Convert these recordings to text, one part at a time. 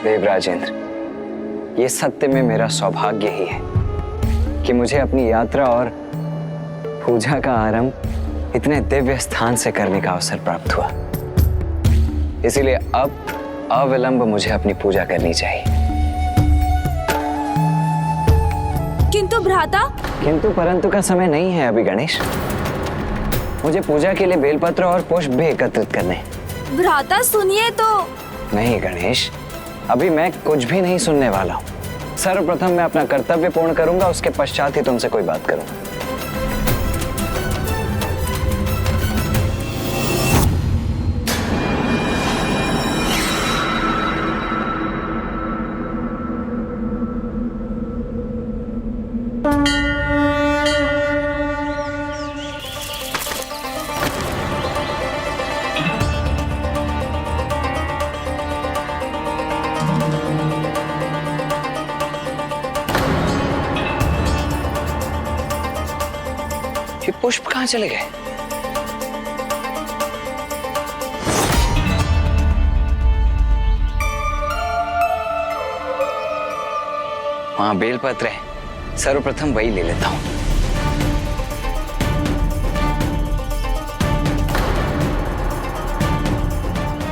देवराजेंद्र, ये सत्य में मेरा सौभाग्य ही है कि मुझे अपनी यात्रा और पूजा का आरंभ इतने दिव्य स्थान से करने का अवसर प्राप्त हुआ। इसीलिए अब अविलंब मुझे अपनी पूजा करनी चाहिए। किंतु भ्राता, किंतु परंतु का समय नहीं है अभी गणेश। मुझे पूजा के लिए बेलपत्र और पुष्प भी एकत्रित करने। भ्राता सुनिए तो। नहीं गणेश, अभी मैं कुछ भी नहीं सुनने वाला हूँ। सर्वप्रथम मैं अपना कर्तव्य पूर्ण करूंगा, उसके पश्चात ही तुमसे कोई बात करूंगा। ये पुष्प कहाँ चले गए? वहां बेलपत्र है, सर्वप्रथम वही ले लेता हूं।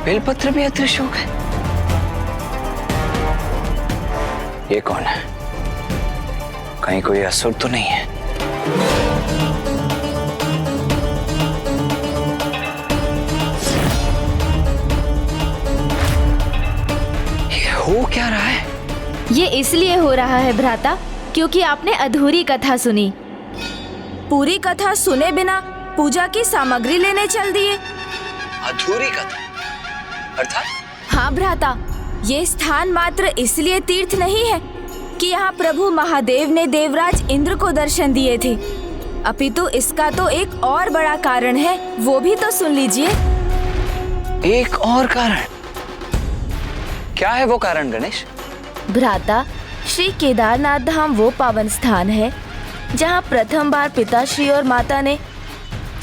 बेलपत्र भी अदृश्य हो गए। ये कौन है? कहीं कोई असुर तो नहीं है? हो क्या रहा है? ये इसलिए हो रहा है भ्राता क्योंकि आपने अधूरी कथा सुनी। पूरी कथा सुने बिना पूजा की सामग्री लेने चल दिए। अधूरी कथा अर्थात? हाँ भ्राता, ये स्थान मात्र इसलिए तीर्थ नहीं है कि यहाँ प्रभु महादेव ने देवराज इंद्र को दर्शन दिए थे, अपितु इसका तो एक और बड़ा कारण है, वो भी तो सुन लीजिए। एक और कारण? क्या है वो कारण गणेश? भ्राता, श्री केदारनाथ धाम वो पावन स्थान है जहाँ प्रथम बार पिताश्री और माता ने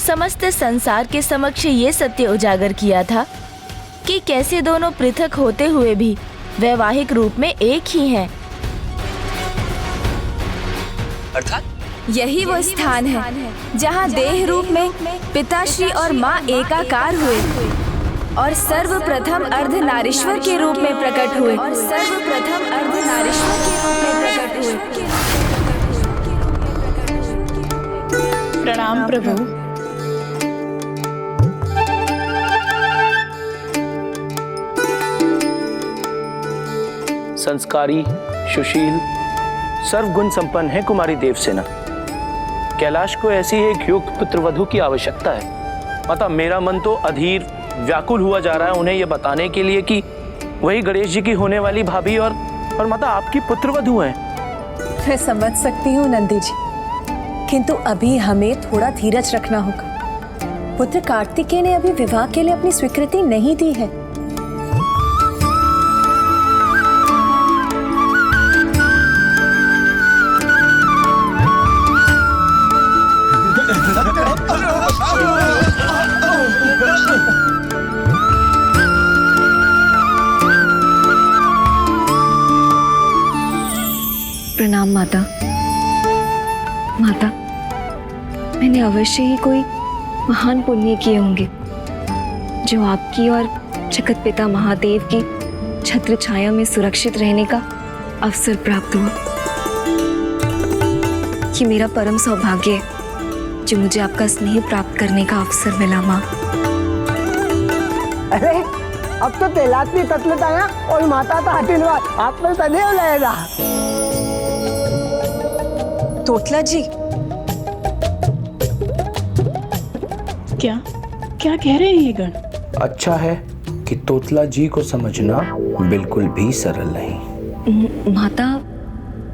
समस्त संसार के समक्ष ये सत्य उजागर किया था कि कैसे दोनों पृथक होते हुए भी वैवाहिक रूप में एक ही हैं। अर्थात? यही वो स्थान है जहाँ देह रूप में पिताश्री और माँ एकाकार हुए और सर्वप्रथम अर्धनारीश्वर के रूप में प्रकट हुए। प्रणाम प्रभु। संस्कारी, सुशील, सर्वगुण संपन्न है कुमारी देवसेना। कैलाश को ऐसी एक योग्य पुत्रवधू की आवश्यकता है। माता, मेरा मन तो अधीर व्याकुल हुआ जा रहा है उन्हें ये बताने के लिए कि वही गणेश जी की होने वाली भाभी और माता आपकी पुत्रवधू हैं। मैं समझ सकती हूँ नंदी जी, किंतु अभी हमें थोड़ा धीरज रखना होगा। पुत्र कार्तिकेय ने अभी विवाह के लिए अपनी स्वीकृति नहीं दी है। प्रणाम माता। माता, मैंने अवश्य ही कोई महान पुण्य किए होंगे जो आपकी और जगत पिता महादेव की छत्र छाया में सुरक्षित रहने का अवसर प्राप्त हुआ। ये मेरा परम सौभाग्य है जो मुझे आपका स्नेह प्राप्त करने का अवसर मिला माँ। अरे अब तो तेलात्मी तत्लताया और माता का आशीर्वाद आप में सदैव रहेगा। तोतला जी, क्या क्या कह रहे हैं ये गण? अच्छा है कि तोतला जी को समझना बिल्कुल भी सरल नहीं। माता,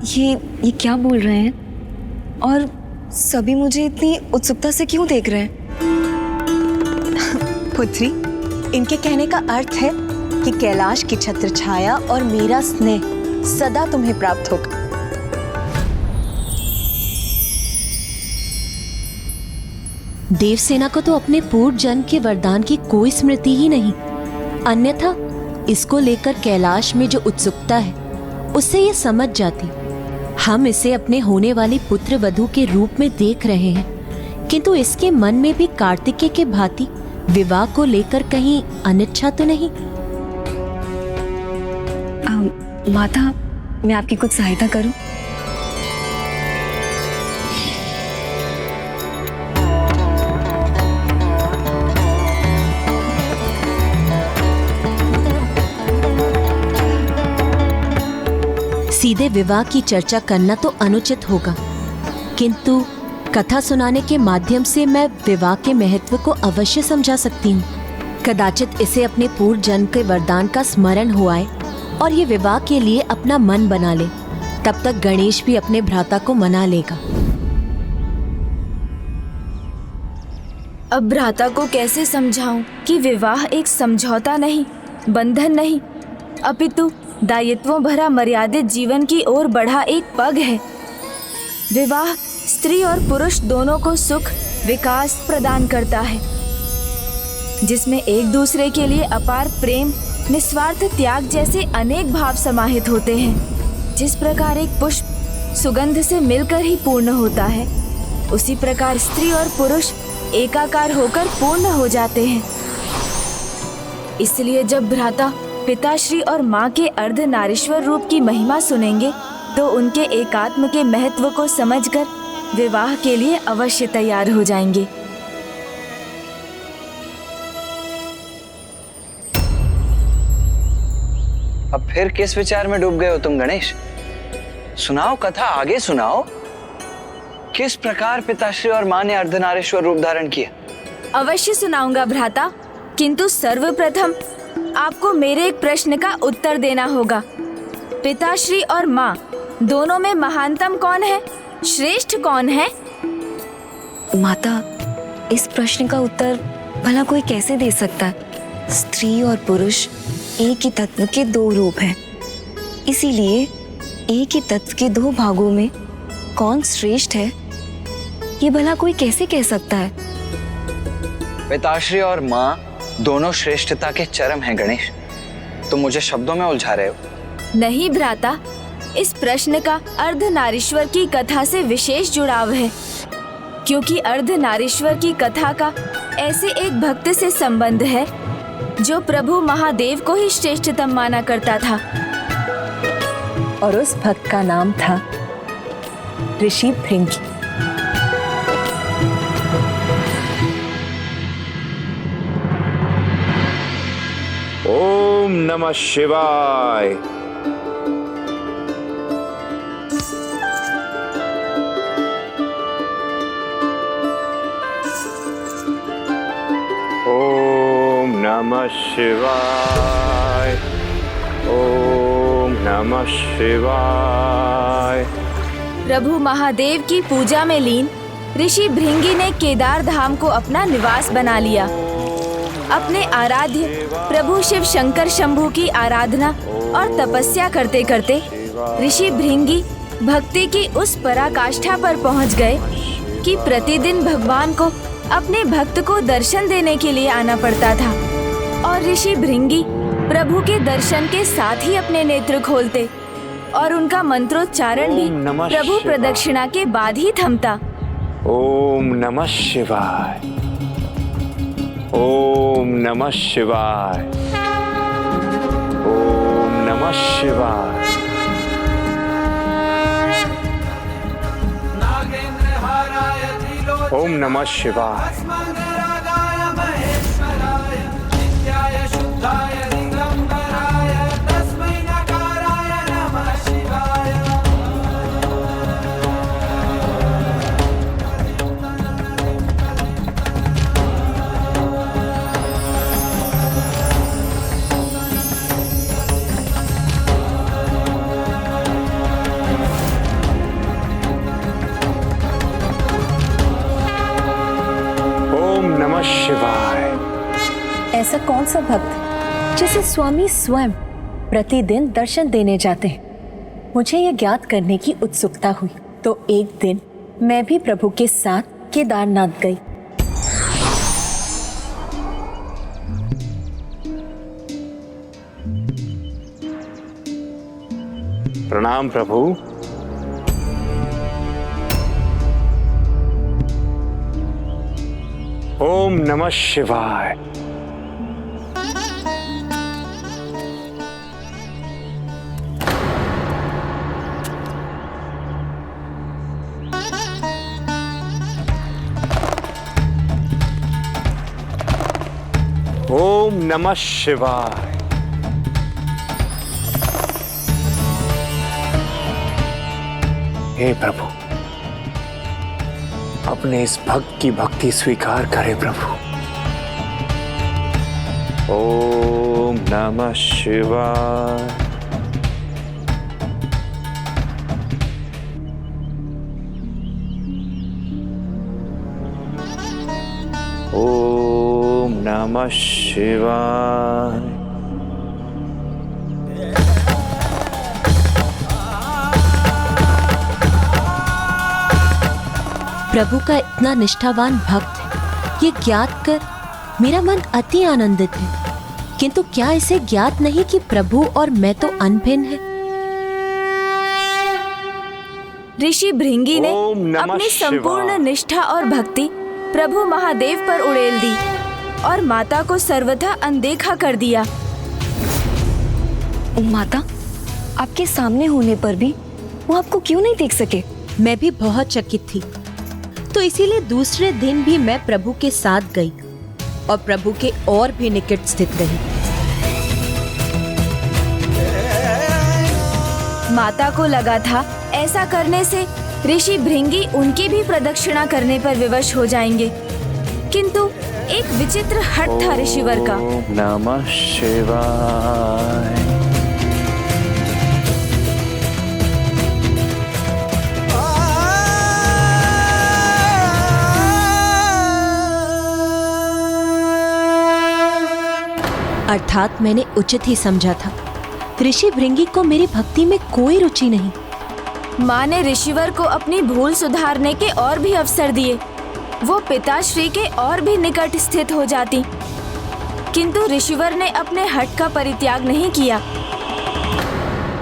ये क्या बोल रहे हैं और सभी मुझे इतनी उत्सुकता से क्यों देख रहे हैं? पुत्री, इनके कहने का अर्थ है कि कैलाश की छत्र छाया और मेरा स्नेह सदा तुम्हें प्राप्त होगा। देवसेना को तो अपने पूर्व जन्म के वरदान की कोई स्मृति ही नहीं, अन्यथा इसको लेकर कैलाश में जो उत्सुकता है उससे ये समझ जाती। हम इसे अपने होने वाली पुत्र वधू के रूप में देख रहे हैं, किंतु इसके मन में भी कार्तिकेय के भांति विवाह को लेकर कहीं अनिच्छा तो नहीं? माता, मैं आपकी कुछ सहायता करूं? सीधे विवाह की चर्चा करना तो अनुचित होगा, किंतु कथा सुनाने के माध्यम से मैं विवाह के महत्व को अवश्य समझा सकती हूँ। कदाचित इसे अपने पूर्व जन्म के वरदान का स्मरण हो आए और ये विवाह के लिए अपना मन बना ले। तब तक गणेश भी अपने भ्राता को मना लेगा। अब भ्राता को कैसे समझाऊं कि विवाह एक समझौता नहीं, बंधन नहीं, अपितु दायित्वों भरा मर्यादित जीवन की ओर बढ़ा एक पग है। विवाह स्त्री और पुरुष दोनों को सुख विकास प्रदान करता है, जिसमें एक दूसरे के लिए अपार प्रेम, निस्वार्थ त्याग जैसे अनेक भाव समाहित होते हैं। जिस प्रकार एक पुष्प सुगंध से मिलकर ही पूर्ण होता है, उसी प्रकार स्त्री और पुरुष एकाकार होकर पूर्ण हो जाते हैं। इसलिए जब भ्राता पिताश्री और माँ के अर्धनारीश्वर रूप की महिमा सुनेंगे तो उनके एकात्म के महत्व को समझकर विवाह के लिए अवश्य तैयार हो जाएंगे। अब फिर किस विचार में डूब गए हो तुम गणेश? सुनाओ कथा, आगे सुनाओ। किस प्रकार पिताश्री और माँ ने अर्धनारीश्वर रूप धारण किया? अवश्य सुनाऊंगा भ्राता, किंतु सर्वप्रथम आपको मेरे एक प्रश्न का उत्तर देना होगा। पिताश्री और माँ दोनों में महानतम कौन है, श्रेष्ठ कौन है? माता, इस प्रश्न का उत्तर भला कोई कैसे दे सकता है? स्त्री और पुरुष एक ही तत्व के दो रूप हैं। इसीलिए एक ही तत्व के दो भागों में कौन श्रेष्ठ है, ये भला कोई कैसे कह सकता है? पिताश्री और माँ दोनों श्रेष्ठता के चरम हैं गणेश। तुम मुझे शब्दों में उलझा रहे हो। नहीं भ्राता, इस प्रश्न का अर्धनारीश्वर की कथा से विशेष जुड़ाव है, क्योंकि अर्धनारीश्वर की कथा का ऐसे एक भक्त से संबंध है जो प्रभु महादेव को ही श्रेष्ठतम माना करता था। और उस भक्त का नाम था ऋषि भृंगी। ओम नमः शिवाय। ओम नमः शिवाय। ओम नमः शिवाय। प्रभु महादेव की पूजा में लीन ऋषि भृंगी ने केदार धाम को अपना निवास बना लिया। अपने आराध्य प्रभु शिव शंकर शंभू की आराधना और तपस्या करते करते ऋषि भृंगी भक्ति की उस पराकाष्ठा पर पहुंच गए कि प्रतिदिन भगवान को अपने भक्त को दर्शन देने के लिए आना पड़ता था। और ऋषि भृंगी प्रभु के दर्शन के साथ ही अपने नेत्र खोलते और उनका मंत्रोच्चारण भी प्रभु प्रदक्षिणा के बाद ही थमता। ओम नमः शिवाय। ओम नमः शिवाय। ओम नमः शिवाय। ओम नमः शिवाय। नमः शिवाय। ऐसा कौन सा भक्त जिसे स्वामी स्वयं प्रतिदिन दर्शन देने जाते हैं? मुझे यह ज्ञात करने की उत्सुकता हुई तो एक दिन मैं भी प्रभु के साथ केदारनाथ गई। प्रणाम प्रभु। ओम नमः शिवाय। ओम नमः शिवाय। हे प्रभु, अपने इस भक्त की भक्ति स्वीकार करें प्रभु। ओम नमः शिवाय। ओम नमः शिवाय। प्रभु का इतना निष्ठावान भक्त है, ये ज्ञात कर मेरा मन अति आनंदित है। किंतु क्या इसे ज्ञात नहीं कि प्रभु और मैं तो अनभिन्न है? ऋषि भृंगी ने ओम नमः अपनी संपूर्ण शिवाय। निष्ठा और भक्ति प्रभु महादेव पर उड़ेल दी और माता को सर्वथा अनदेखा कर दिया। माता, आपके सामने होने पर भी वो आपको क्यों नहीं देख सके? मैं भी बहुत चकित थी, तो इसीलिए दूसरे दिन भी मैं प्रभु के साथ गई और प्रभु के और भी निकट स्थित रही। माता को लगा था ऐसा करने से ऋषि भृंगी उनकी भी प्रदक्षिणा करने पर विवश हो जाएंगे, किंतु एक विचित्र हठ था ऋषिवर का। ओम नमः शिवाय। अर्थात मैंने उचित ही समझा था। ऋषि भृंगी को मेरी भक्ति में कोई रुचि नहीं। माँ ने ऋषिवर को अपनी भूल सुधारने के और भी अवसर दिए, वो पिताश्री के और भी निकट स्थित हो जाती, किंतु ऋषिवर ने अपने हठ का परित्याग नहीं किया।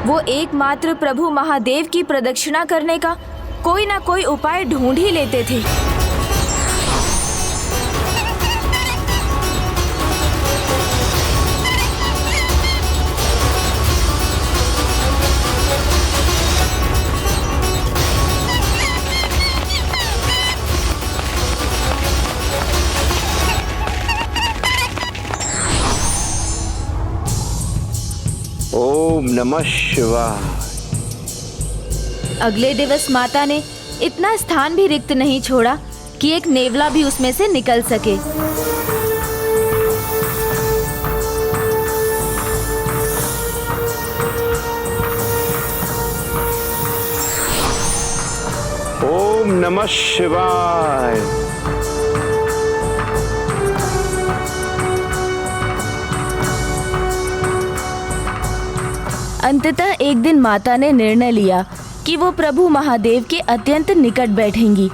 वो एकमात्र प्रभु महादेव की प्रदक्षिणा करने का कोई ना कोई उपाय ढूंढ ही लेते थे। ओम नमः शिवाय। अगले दिवस माता ने इतना स्थान भी रिक्त नहीं छोड़ा कि एक नेवला भी उसमें से निकल सके। ओम नमः शिवाय। अंततः एक दिन माता ने निर्णय लिया कि वो प्रभु महादेव के अत्यंत निकट बैठेंगी,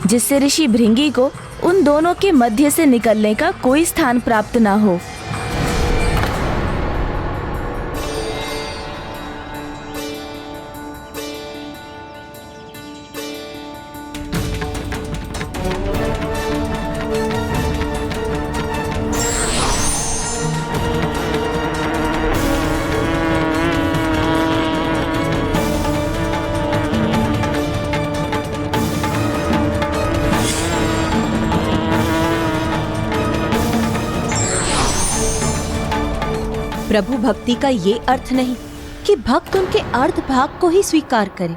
जिससे ऋषि भृंगी को उन दोनों के मध्य से निकलने का कोई स्थान प्राप्त ना हो। प्रभु भक्ति का ये अर्थ नहीं कि भक्त उनके अर्ध भाग को ही स्वीकार करे।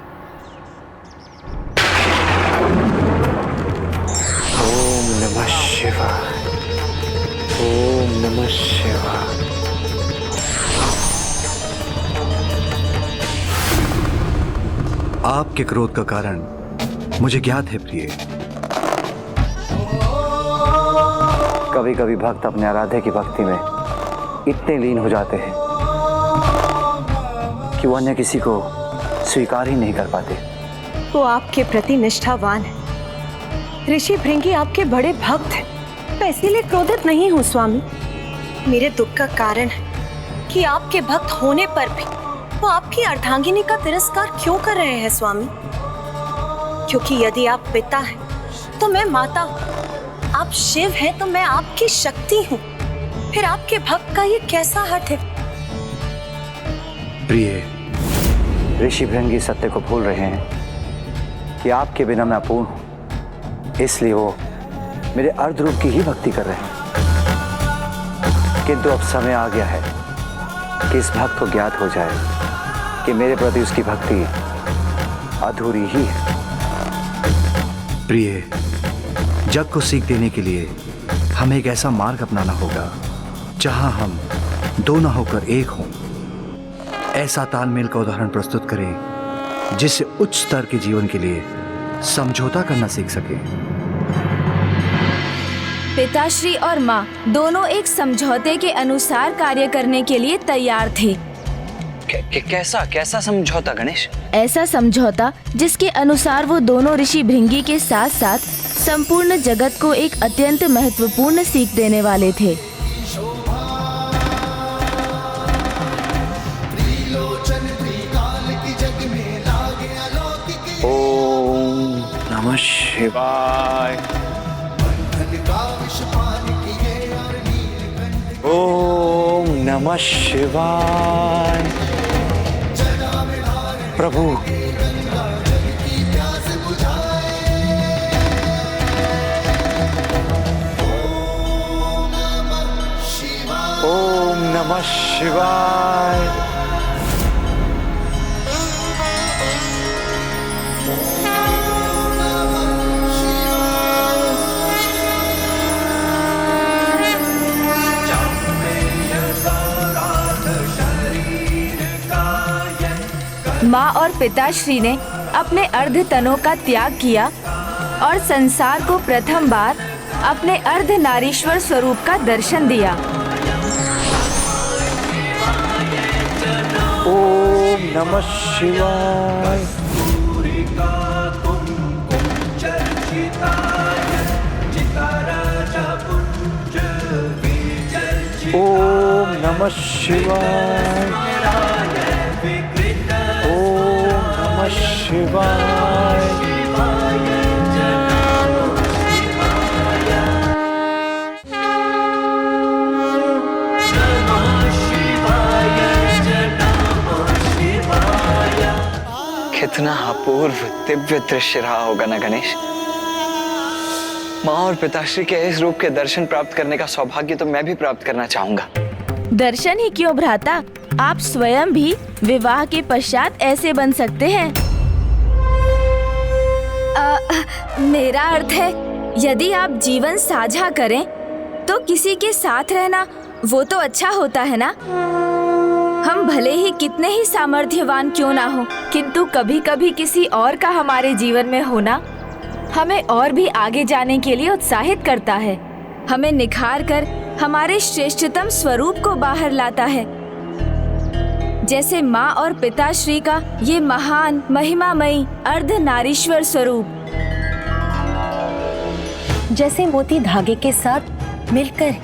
ओम नमः शिवाय। ओम नमः शिवाय। आपके क्रोध का कारण मुझे ज्ञात है प्रिय। कभी कभी भक्त अपने आराध्य की भक्ति में इतने लीन हो जाते हैं कि वो अन्य किसी को स्वीकार ही नहीं कर पाते। वो आपके प्रति निष्ठावान है। ऋषि भृंगी आपके बड़े भक्त हैं। मैं इसीलिए क्रोधित नहीं हूँ स्वामी। मेरे दुख का कारण कि आपके भक्त होने पर भी वो आपकी अर्धांगिनी का तिरस्कार क्यों कर रहे हैं स्वामी? क्योंकि यदि आप पिता हैं तो मैं माता हूँ, आप शिव हैं तो मैं आपकी शक्ति हूँ। फिर आपके भक्त का ये कैसा हट है? प्रिय, ऋषि भृंगी सत्य को भूल रहे हैं कि आपके बिना मैं अपूर्ण हूं, इसलिए वो मेरे अर्ध रूप की ही भक्ति कर रहे हैं। किंतु अब समय आ गया है कि इस भक्त को ज्ञात हो जाए कि मेरे प्रति उसकी भक्ति अधूरी ही है। प्रिय, जग को सीख देने के लिए हमें एक ऐसा मार्ग अपनाना होगा जहां हम दोनों होकर एक हों। ऐसा तालमेल का उदाहरण प्रस्तुत करें जिससे उच्च स्तर के जीवन के लिए समझौता करना सीख सके। पिताश्री और माँ दोनों एक समझौते के अनुसार कार्य करने के लिए तैयार थे। कैसा समझौता गणेश? ऐसा समझौता जिसके अनुसार वो दोनों ऋषि भृंगी के साथ साथ संपूर्ण जगत को एक अत्यंत महत्वपूर्ण सीख देने वाले थे। ओम नमः शिवाय। ओम नमः शिवाय। प्रभु, ओम नमः शिवाय। माँ और पिताश्री ने अपने अर्ध तनों का त्याग किया और संसार को प्रथम बार अपने अर्ध नारीश्वर स्वरूप का दर्शन दिया। ओम नमः शिवाय। ओम नमः शिवाय। ओम नमः शिवाय। कितना अपूर्व दिव्य दृश्य रहा होगा ना गणेश। माँ और पिताश्री के इस रूप के दर्शन प्राप्त करने का सौभाग्य तो मैं भी प्राप्त करना चाहूंगा। दर्शन ही क्यों भ्राता, आप स्वयं भी विवाह के पश्चात ऐसे बन सकते हैं। मेरा अर्थ है, यदि आप जीवन साझा करें तो किसी के साथ रहना वो तो अच्छा होता है ना। हम भले ही कितने ही सामर्थ्यवान क्यों ना हो, किंतु कभी कभी किसी और का हमारे जीवन में होना हमें और भी आगे जाने के लिए उत्साहित करता है, हमें निखार कर हमारे श्रेष्ठतम स्वरूप को बाहर लाता है। जैसे माँ और पिताश्री का ये महान महिमामयी अर्ध नारीश्वर स्वरूप। जैसे मोती धागे के साथ मिलकर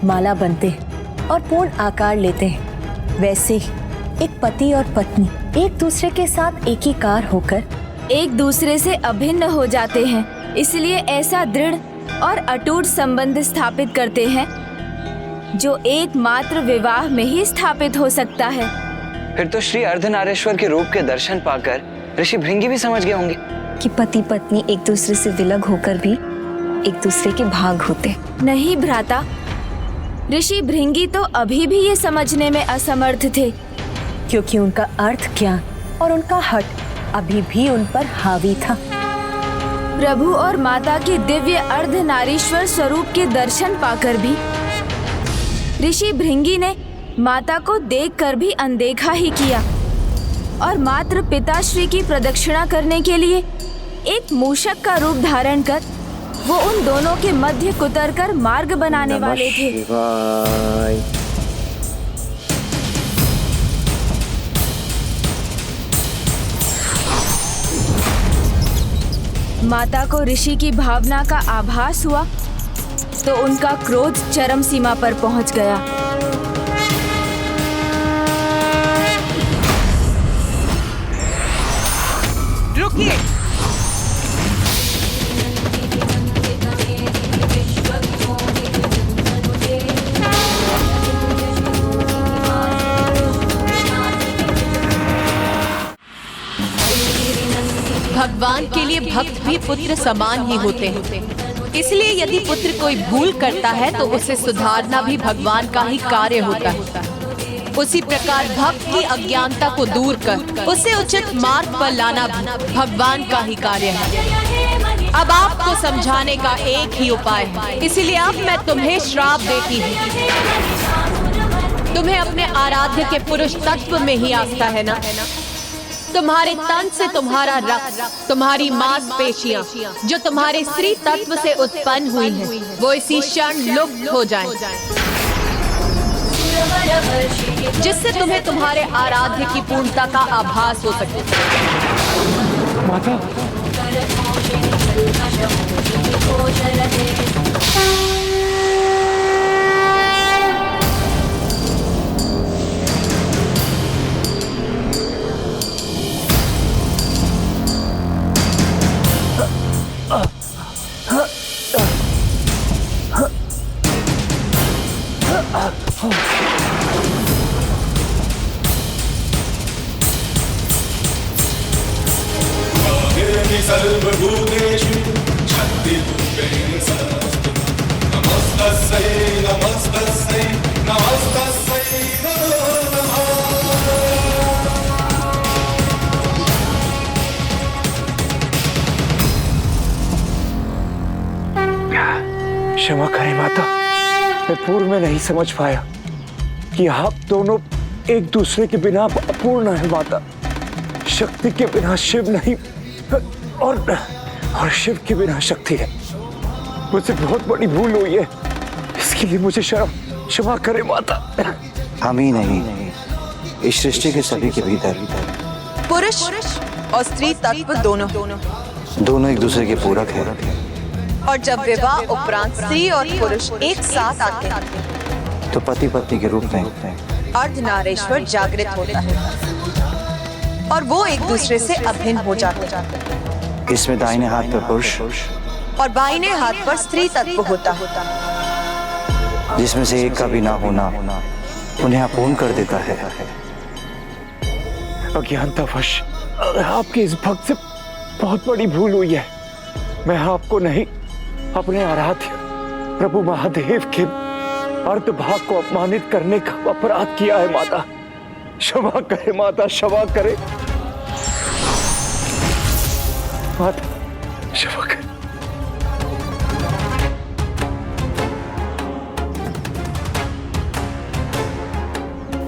माला बनते हैं और पूर्ण आकार लेते हैं, वैसे ही एक पति और पत्नी एक दूसरे के साथ एकीकार होकर एक दूसरे से अभिन्न हो जाते हैं। इसलिए ऐसा दृढ़ और अटूट संबंध स्थापित करते हैं जो एकमात्र विवाह में ही स्थापित हो सकता है। फिर तो श्री अर्धनारीश्वर के रूप के दर्शन पाकर ऋषि भृंगी भी समझ गए होंगे कि पति पत्नी एक दूसरे से विलग होकर भी एक दूसरे के भाग होते। नहीं भ्राता, ऋषि भृंगी तो अभी भी ये समझने में असमर्थ थे, क्योंकि उनका अर्थ ज्ञान और उनका हट अभी भी उन पर हावी था। प्रभु और माता के दिव्य अर्ध नारीश्वर स्वरूप के दर्शन पाकर भी ऋषि भृंगी ने माता को देखकर भी अनदेखा ही किया और मात्र पिताश्री की प्रदक्षिणा करने के लिए एक मूषक का रूप धारण कर वो उन दोनों के मध्य कुतरकर मार्ग बनाने वाले थे। माता को ऋषि की भावना का आभास हुआ तो उनका क्रोध चरम सीमा पर पहुंच गया। रोकिए। भगवान के लिए भक्त भी पुत्र समान ही होते हैं। इसलिए यदि पुत्र कोई भूल करता है तो उसे सुधारना भी भगवान का ही कार्य होता है। उसी प्रकार भक्त की अज्ञानता को दूर कर उसे उचित मार्ग पर लाना भी भगवान का ही कार्य है। अब आपको समझाने का एक ही उपाय है, इसलिए अब मैं तुम्हें श्राप देती हूँ। तुम्हें अपने आराध्य के पुरुष तत्व में ही आस्था है ना? तुम्हारे तन से तुम्हारा रक्त, तुम्हारी मांसपेशियां जो तुम्हारे स्त्री तत्व से उत्पन्न हुई हैं, वो इसी क्षण लुप्त हो जाएं, जिससे तुम्हें तुम्हारे आराध्य की पूर्णता का आभास हो सके। माता, सर्वभूतेषु शक्तिरूपेण संस्थिता। नमस्तस्यै नमस्तस्यै नमस्तस्यै नमो नमः। क्षमा करें माता, मैं पूर्व में नहीं समझ पाया कि आप दोनों एक दूसरे के बिना अपूर्ण है माता। शक्ति के बिना शिव नहीं और शिव के बिना शक्ति है। मुझसे बहुत बड़ी भूल हुई है, इसके लिए मुझे क्षमा करें माता। हम ही नहीं, इस सृष्टि के सभी के भीतर पुरुष और स्त्री तत्व दोनों एक दूसरे के पूरक है। और जब विवाह उपरांत स्त्री और पुरुष एक साथ आते हैं तो पति पत्नी के रूप में अर्धनारीश्वर जागृत होता है और वो एक दूसरे से अभिन्न हो जाते हैं। इसमें दाहिने हाथ पर पुरुष और बाईने हाथ पर स्त्री तत्व होता है, जिसमें से एक का भी ना होना उन्हें अपूर्ण कर देता है। अज्ञानतावश आपके इस भक्त से बहुत बड़ी भूल हुई है। मैं आपको नहीं, अपने आराध्य प्रभु महादेव के अर्धभाग को अपमानित करने का अपराध किया है माता। क्षमा करे माता, क्षमा करे माता, क्षमा करे।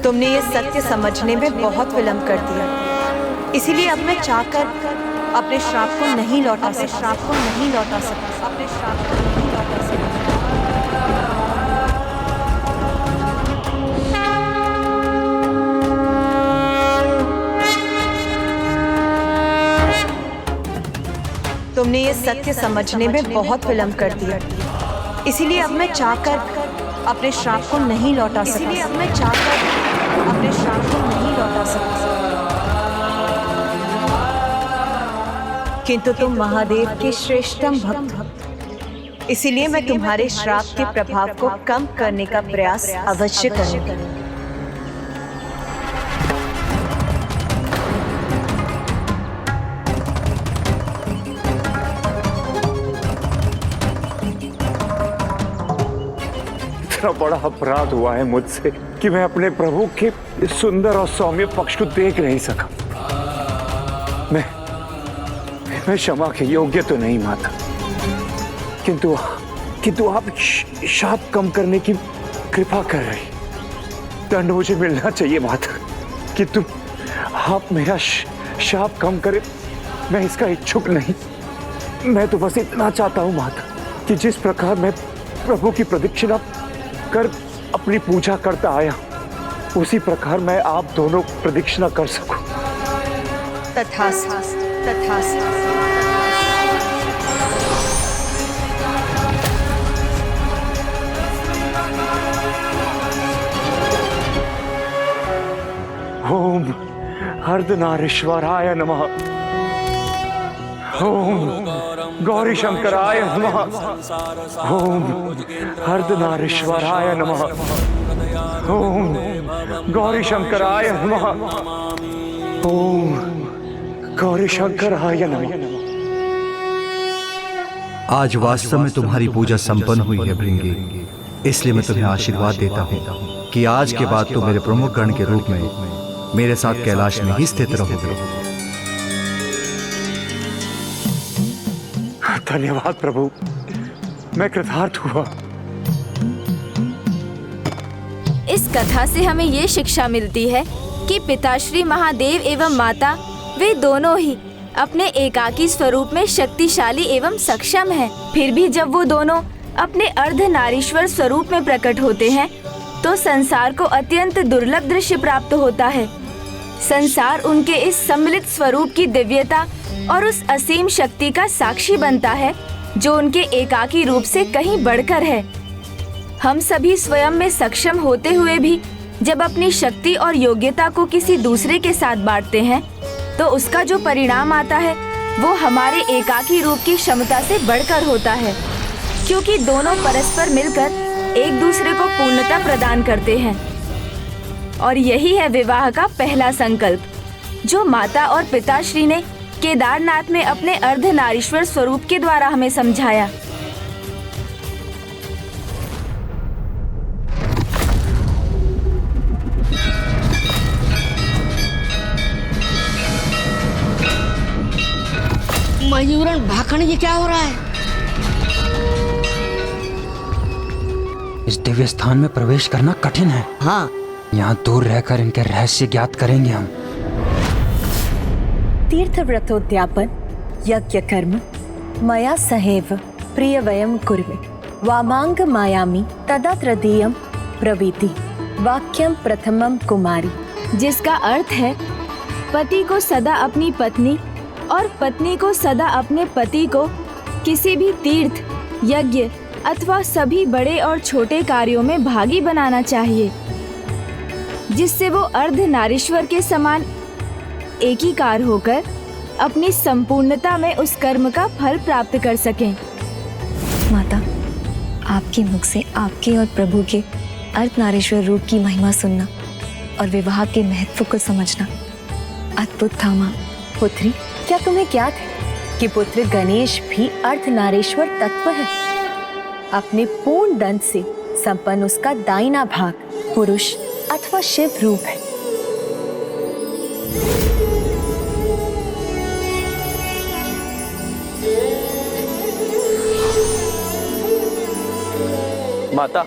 तुमने ये सत्य समझने में बहुत विलंब कर दिया, इसीलिए अब मैं चाहकर अपने श्राप को नहीं लौटा सकता। तुमने ये सत्य समझने में बहुत विलंब कर दिया, इसीलिए अब मैं चाहकर अपने श्राप को नहीं लौटा सकता। किंतु तुम महादेव के श्रेष्ठतम भक्त हो, इसीलिए मैं तुम्हारे श्राप के प्रभाव को कम करने का प्रयास अवश्य करूंगा। इतना बड़ा अपराध हुआ है मुझसे कि मैं अपने प्रभु के सुंदर और सौम्य पक्ष को देख नहीं सका। मैं क्षमा के योग्य तो नहीं माता, किंतु आप शाप कम करने की कृपा कर रही। दंड मुझे मिलना चाहिए माता, किंतु आप मेरा शाप कम करे, मैं इसका इच्छुक नहीं। मैं तो बस इतना चाहता हूँ माता कि जिस प्रकार मैं प्रभु की प्रदक्षिणा कर अपनी पूजा करता आया, उसी प्रकार मैं आप दोनों प्रदक्षिणा कर सकूं। तथास्तु, तथास्तु। ओम अर्धनारीश्वराय नमः। ओम गौरी शंकराय नमः। ओम अर्धनारीश्वराय नमः। ओम गौरी शंकराय नमः। ओम गौरी शंकराय नमः। आज वास्तव में तुम्हारी पूजा संपन्न हुई है भृंगी, इसलिए मैं तुम्हें आशीर्वाद देता हूँ कि आज के बाद तुम मेरे प्रमुख गण के रूप में मेरे साथ कैलाश में ही स्थित रहोगे। धन्यवाद प्रभु, मैं कृतार्थ हुआ। इस कथा से हमें ये शिक्षा मिलती है कि पिताश्री महादेव एवं माता वे दोनों ही अपने एकाकी स्वरूप में शक्तिशाली एवं सक्षम हैं। फिर भी जब वो दोनों अपने अर्धनारीश्वर स्वरूप में प्रकट होते हैं तो संसार को अत्यंत दुर्लभ दृश्य प्राप्त होता है। संसार उनके इस सम्मिलित स्वरूप की दिव्यता और उस असीम शक्ति का साक्षी बनता है जो उनके एकाकी रूप से कहीं बढ़कर है। हम सभी स्वयं में सक्षम होते हुए भी जब अपनी शक्ति और योग्यता को किसी दूसरे के साथ बांटते हैं तो उसका जो परिणाम आता है वो हमारे एकाकी रूप की क्षमता से बढ़कर होता है, क्योंकि दोनों परस्पर मिलकर एक दूसरे को पूर्णता प्रदान करते हैं। और यही है विवाह का पहला संकल्प जो माता और पिताश्री ने केदारनाथ में अपने अर्धनारीश्वर स्वरूप के द्वारा हमें समझाया। मयूरन भाखण, ये क्या हो रहा है? इस दिव्य स्थान में प्रवेश करना कठिन है। हाँ, यहाँ दूर रहकर इनके रहस्य ज्ञात करेंगे हम। तीर्थ व्रतोद्यापन यज्ञ कर्म मया सहैव प्रिय वयम कुर्वे वामांग मायामी तदा तृतीयम प्रवीति वाक्यम प्रथमम कुमारी, जिसका अर्थ है पति को सदा अपनी पत्नी और पत्नी को सदा अपने पति को किसी भी तीर्थ यज्ञ अथवा सभी बड़े और छोटे कार्यों में भागी बनाना चाहिए, जिससे वो अर्धनारीश्वर के समान एकीकार होकर अपनी संपूर्णता में उस कर्म का फल प्राप्त कर सकें। माता, आपके मुख से आपके और प्रभु के अर्धनारीश्वर रूप की महिमा सुनना और विवाह के महत्व को समझना अद्भुत था। माँ पुत्री, क्या तुम्हें ज्ञात है कि पुत्र गणेश भी अर्धनारीश्वर तत्व है? अपने पूर्ण दंड से संपन्न उसका दाहिना भाग पुरुष अथवा शिव रूप है। माता,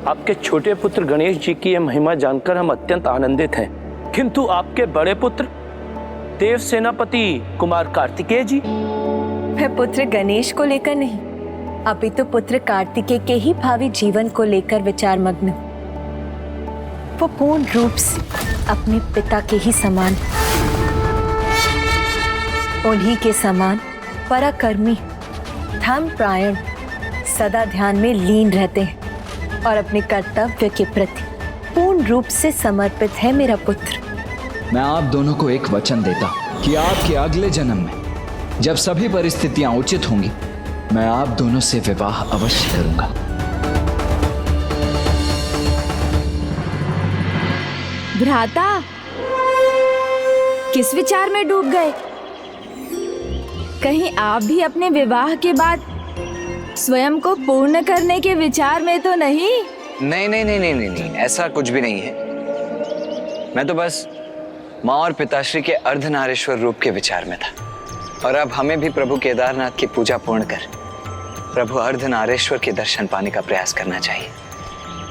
आपके छोटे पुत्र गणेश जी की यह महिमा जानकर हम अत्यंत आनंदित हैं, किंतु आपके बड़े पुत्र देव सेनापति कुमार कार्तिकेय जी? मैं पुत्र गणेश को लेकर नहीं, अभी तो पुत्र कार्तिकेय के ही भावी जीवन को लेकर विचार मग्न। वो पूर्ण रूप से अपने पिता के ही समान, उन्हीं के समान पराक्रमी, धर्मपरायण, सदा ध्यान में लीन रहते हैं और अपने कर्तव्य के प्रति पूर्ण रूप से समर्पित है मेरा पुत्र। मैं आप दोनों को एक वचन देता हूं कि आपके अगले जन्म में जब सभी परिस्थितियां उचित होंगी मैं आप दोनों से विवाह अवश्य करूंगा। भ्राता, किस विचार में डूब गए? कहीं आप भी अपने विवाह के बाद स्वयं को पूर्ण करने के विचार में तो नहीं? नहीं नहीं नहीं नहीं नहीं, नहीं। ऐसा कुछ भी नहीं है। मैं तो बस माँ और पिताश्री के अर्धनारीश्वर रूप के विचार में था, और अब हमें भी प्रभु केदारनाथ की पूजा पूर्ण कर प्रभु अर्धनारीश्वर के दर्शन पाने का प्रयास करना चाहिए,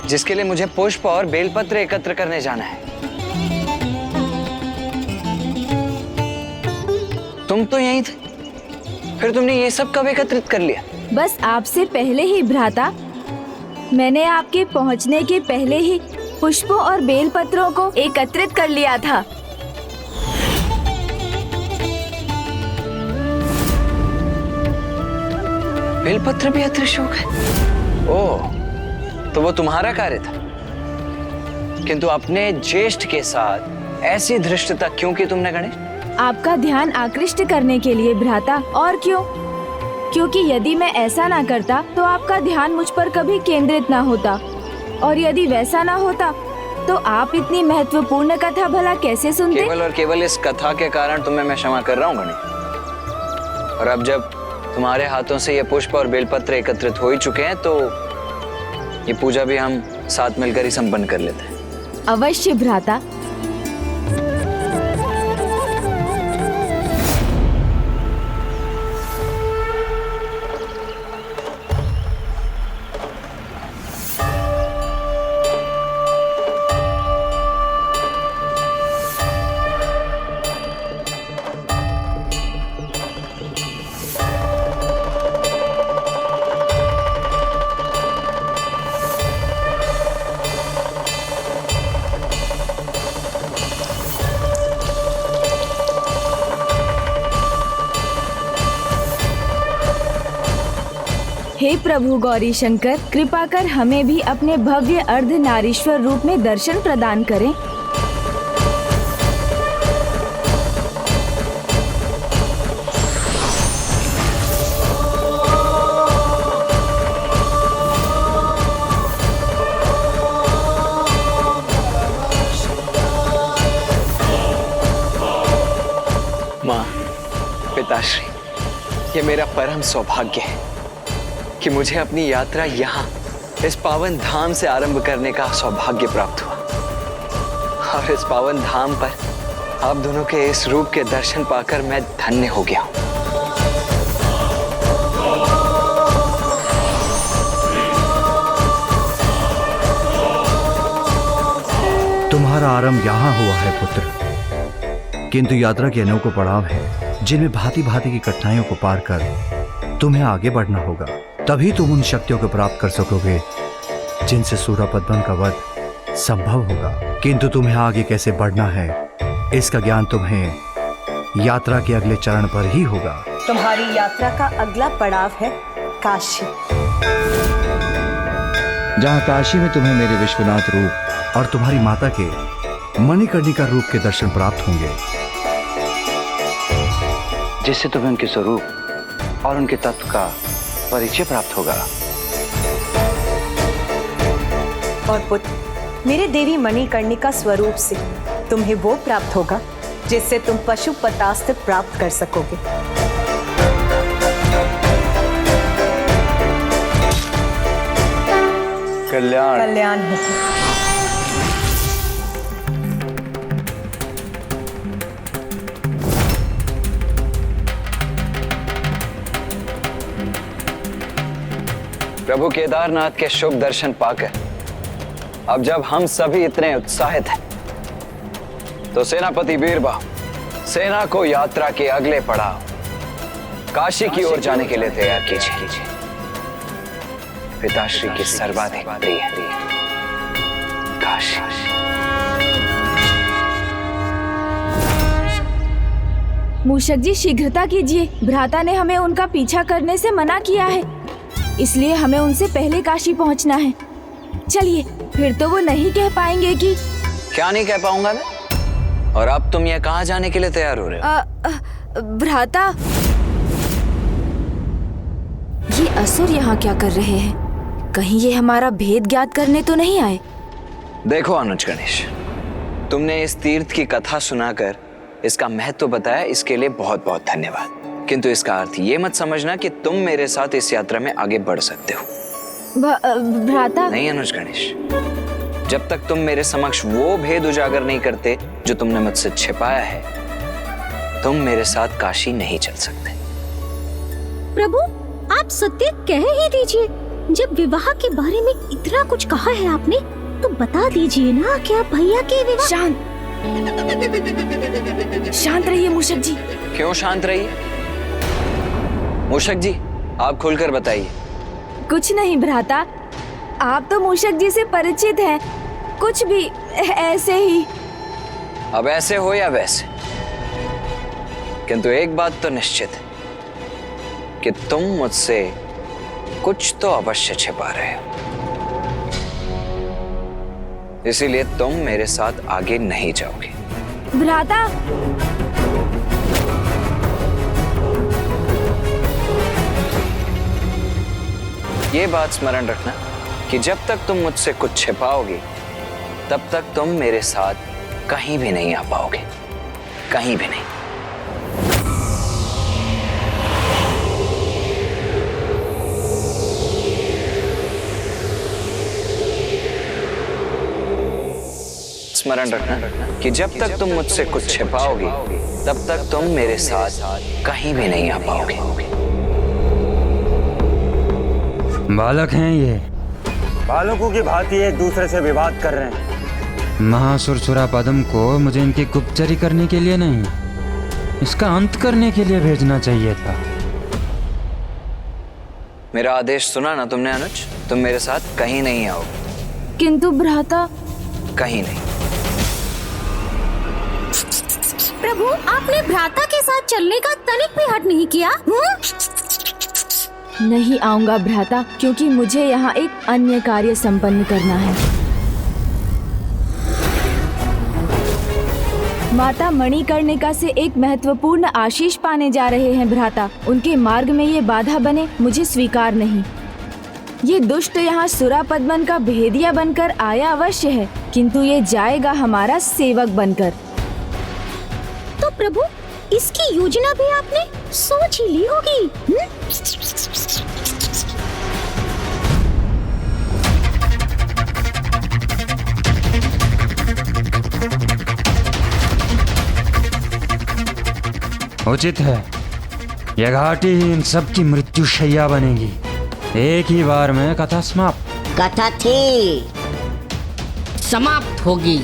जिसके लिए मुझे पुष्प और बेलपत्र एकत्र करने जाना है। तुम तो यहीं थे, फिर तुमने ये सब कब एकत्रित कर लिया? बस आपसे पहले ही भ्राता, मैंने आपके पहुंचने के पहले ही पुष्पों और बेलपत्रों को एकत्रित कर लिया था। बेलपत्र भी अदृश्य हो गए? ओह, तो वो तुम्हारा कार्य था। किंतु अपने ज्येष्ठ के साथ ऐसी धृष्टता क्यों की तुमने गणेश? आपका ध्यान आकृष्ट करने के लिए भ्राता, और क्यों? क्योंकि यदि मैं ऐसा ना करता तो आपका ध्यान मुझ पर कभी केंद्रित ना होता, और यदि वैसा ना होता तो आप इतनी महत्वपूर्ण कथा भला कैसे सुनते? केवल और केवल इस कथा के कारण तुम्हें मैं क्षमा कर रहा हूँ गणी। और अब जब तुम्हारे हाथों से ये पुष्प और बेलपत्र एकत्रित हो ही चुके हैं तो ये पूजा भी हम साथ मिलकर ही संपन्न कर लेते हैं। अवश्य भ्राता। हे प्रभु गौरी शंकर, कृपा कर हमें भी अपने भव्य अर्धनारीश्वर रूप में दर्शन प्रदान करें। माँ, पिताश्री, ये मेरा परम सौभाग्य है कि मुझे अपनी यात्रा यहाँ इस पावन धाम से आरंभ करने का सौभाग्य प्राप्त हुआ। और इस पावन धाम पर आप दोनों के इस रूप के दर्शन पाकर मैं धन्य हो गया हूँ। तुम्हारा आरंभ यहाँ हुआ है पुत्र, किंतु यात्रा के अनोखे पड़ाव हैं जिनमें भांति भांति की कठिनाइयों को पार कर तुम्हें आगे बढ़ना होगा। तभी तुम उन शक्तियों को प्राप्त कर सकोगे जिनसे सूरपद्मन का वध संभव होगा। किंतु तुम्हें आगे कैसे बढ़ना है इसका ज्ञान तुम्हें यात्रा के अगले चरण पर ही होगा। तुम्हारी यात्रा का अगला पड़ाव है काशी, जहाँ काशी में तुम्हें मेरे विश्वनाथ रूप और तुम्हारी माता के मणिकर्णिका रूप के दर्शन प्राप्त होंगे, जिससे तुम्हें उनके स्वरूप और उनके तत्व का परिचय प्राप्त होगा। और पुत्र, मेरे देवी मणिकर्णिका स्वरूप से तुम्हें वो प्राप्त होगा जिससे तुम पशुपतास्त्र प्राप्त कर सकोगे। कल्याण कल्याण हो। प्रभु केदारनाथ के शुभ दर्शन पाकर अब जब हम सभी इतने उत्साहित हैं, तो सेनापति बीरबाहु सेना को यात्रा के अगले पड़ाव काशी की ओर जाने के लिए तैयार कीजिए। पिताश्री की सर्वाधिक प्रिय काशी। मूषक जी, शीघ्रता कीजिए, भ्राता ने हमें उनका पीछा करने से मना किया है, इसलिए हमें उनसे पहले काशी पहुंचना है। चलिए, फिर तो वो नहीं कह पाएंगे कि क्या नहीं कह पाऊंगा मैं? और अब तुम ये कहाँ जाने के लिए तैयार हो रहे हो? भ्राता, ये असुर यहाँ क्या कर रहे हैं? कहीं ये हमारा भेद ज्ञात करने तो नहीं आए? देखो अनुज गणेश, तुमने इस तीर्थ की कथा सुनाकर इसका महत्व बताया, इसके लिए बहुत बहुत धन्यवाद। किंतु इसका अर्थ ये मत समझना कि तुम मेरे साथ इस यात्रा में आगे बढ़ सकते हो। भ्राता नहीं अनुज गणेश, जब तक तुम मेरे समक्ष वो भेद उजागर नहीं करते जो तुमने मुझसे छिपाया है, तुम मेरे साथ काशी नहीं चल सकते। प्रभु, आप सत्य कह ही दीजिए। जब विवाह के बारे में इतना कुछ कहा है आपने, तो बता दीजिए ना क्या भैया के विवाह। शांत रहिए मूषक जी। क्यों शांत रहिए? मूषक जी, आप खुलकर बताइए। कुछ नहीं भ्राता, आप तो मूषक जी से परिचित हैं, कुछ भी ऐसे ही। अब ऐसे हो या वैसे, किंतु एक बात तो निश्चित है कि तुम मुझसे कुछ तो अवश्य छिपा रहे हो, इसीलिए तुम मेरे साथ आगे नहीं जाओगे। भ्राता, ये बात स्मरण रखना कि जब तक तुम मुझसे कुछ छिपाओगे तब तक तुम मेरे साथ कहीं भी नहीं आ पाओगे, कहीं भी नहीं। स्मरण रखना कि जब तक तुम मुझसे कुछ छिपाओगे तब तक तुम मेरे साथ कहीं भी नहीं आ पाओगे। बालक हैं ये, बालकों की भांति एक दूसरे से विवाद कर रहे हैं। महासुरसुरा पद्म को मुझे इनकी गुप्तचरी करने के लिए नहीं, इसका अंत करने के लिए भेजना चाहिए था। मेरा आदेश सुना ना तुमने अनुज? तुम मेरे साथ कहीं नहीं आओ। किंतु भ्राता, कहीं नहीं। प्रभु, आपने भ्राता के साथ चलने का तनिक भी हट नहीं किया। नहीं आऊंगा भ्राता, क्योंकि मुझे यहाँ एक अन्य कार्य संपन्न करना है। माता मणिकर्णिका से एक महत्वपूर्ण आशीष पाने जा रहे हैं भ्राता। उनके मार्ग में ये बाधा बने, मुझे स्वीकार नहीं। ये दुष्ट यहाँ सुरा पद्मन का भेदिया बनकर आया अवश्य है, किंतु ये जाएगा हमारा सेवक बनकर। तो प्रभु, इसकी योजना भी आपने सोच ही ली होगी। उचित है, यह घाटी ही इन सब की मृत्यु शैया बनेगी। एक ही बार में कथा समाप्त। कथा थी, समाप्त होगी।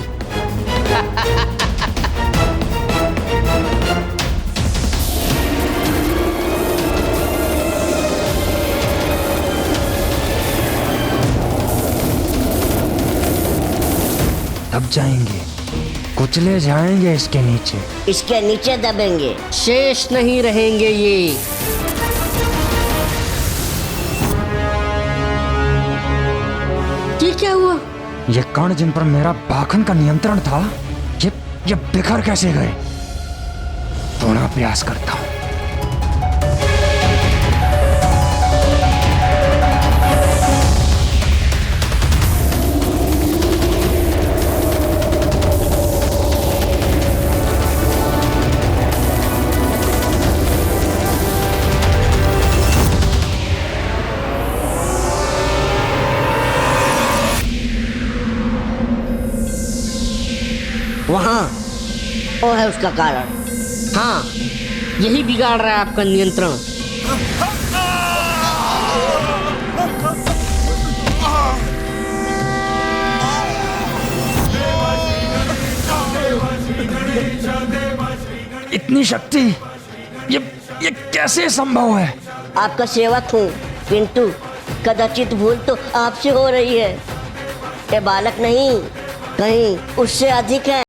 दब जाएंगे, कुचले जाएंगे इसके नीचे। इसके नीचे दबेंगे, शेष नहीं रहेंगे ये। ये क्या हुआ? ये कण जिन पर मेरा भाखन का नियंत्रण था, ये बिखर कैसे गए? थोड़ा प्रयास करता हूँ। वहाँ वो है उसका कारण। हाँ, यही बिगाड़ रहा है आपका नियंत्रण। इतनी शक्ति, ये कैसे संभव है? आपका सेवक हूँ, किंतु कदाचित भूल तो आपसे हो रही है। ये बालक नहीं, कहीं उससे अधिक है।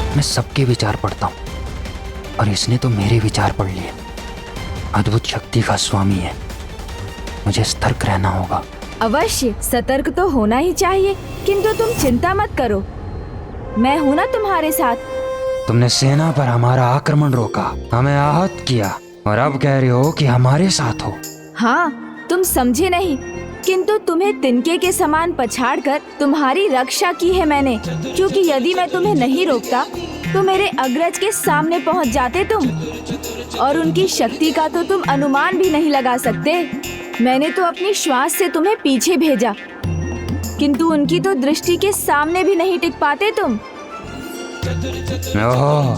मैं सबके विचार पढ़ता हूँ और इसने तो मेरे विचार पढ़ लिए। अद्भुत शक्ति का स्वामी है, मुझे सतर्क रहना होगा। अवश्य सतर्क तो होना ही चाहिए, किंतु तुम चिंता मत करो, मैं हूँ ना तुम्हारे साथ। तुमने सेना पर हमारा आक्रमण रोका, हमें आहत किया, और अब कह रहे हो कि हमारे साथ हो। हाँ, तुम समझे नहीं, किंतु तुम्हें तिनके के समान पछाड़कर तुम्हारी रक्षा की है मैंने, क्योंकि यदि मैं तुम्हें नहीं रोकता तो मेरे अग्रज के सामने पहुंच जाते तुम, और उनकी शक्ति का तो तुम अनुमान भी नहीं लगा सकते। मैंने तो अपनी श्वास से तुम्हें पीछे भेजा, किंतु उनकी तो दृष्टि के सामने भी नहीं टिक पाते तुम। ओह,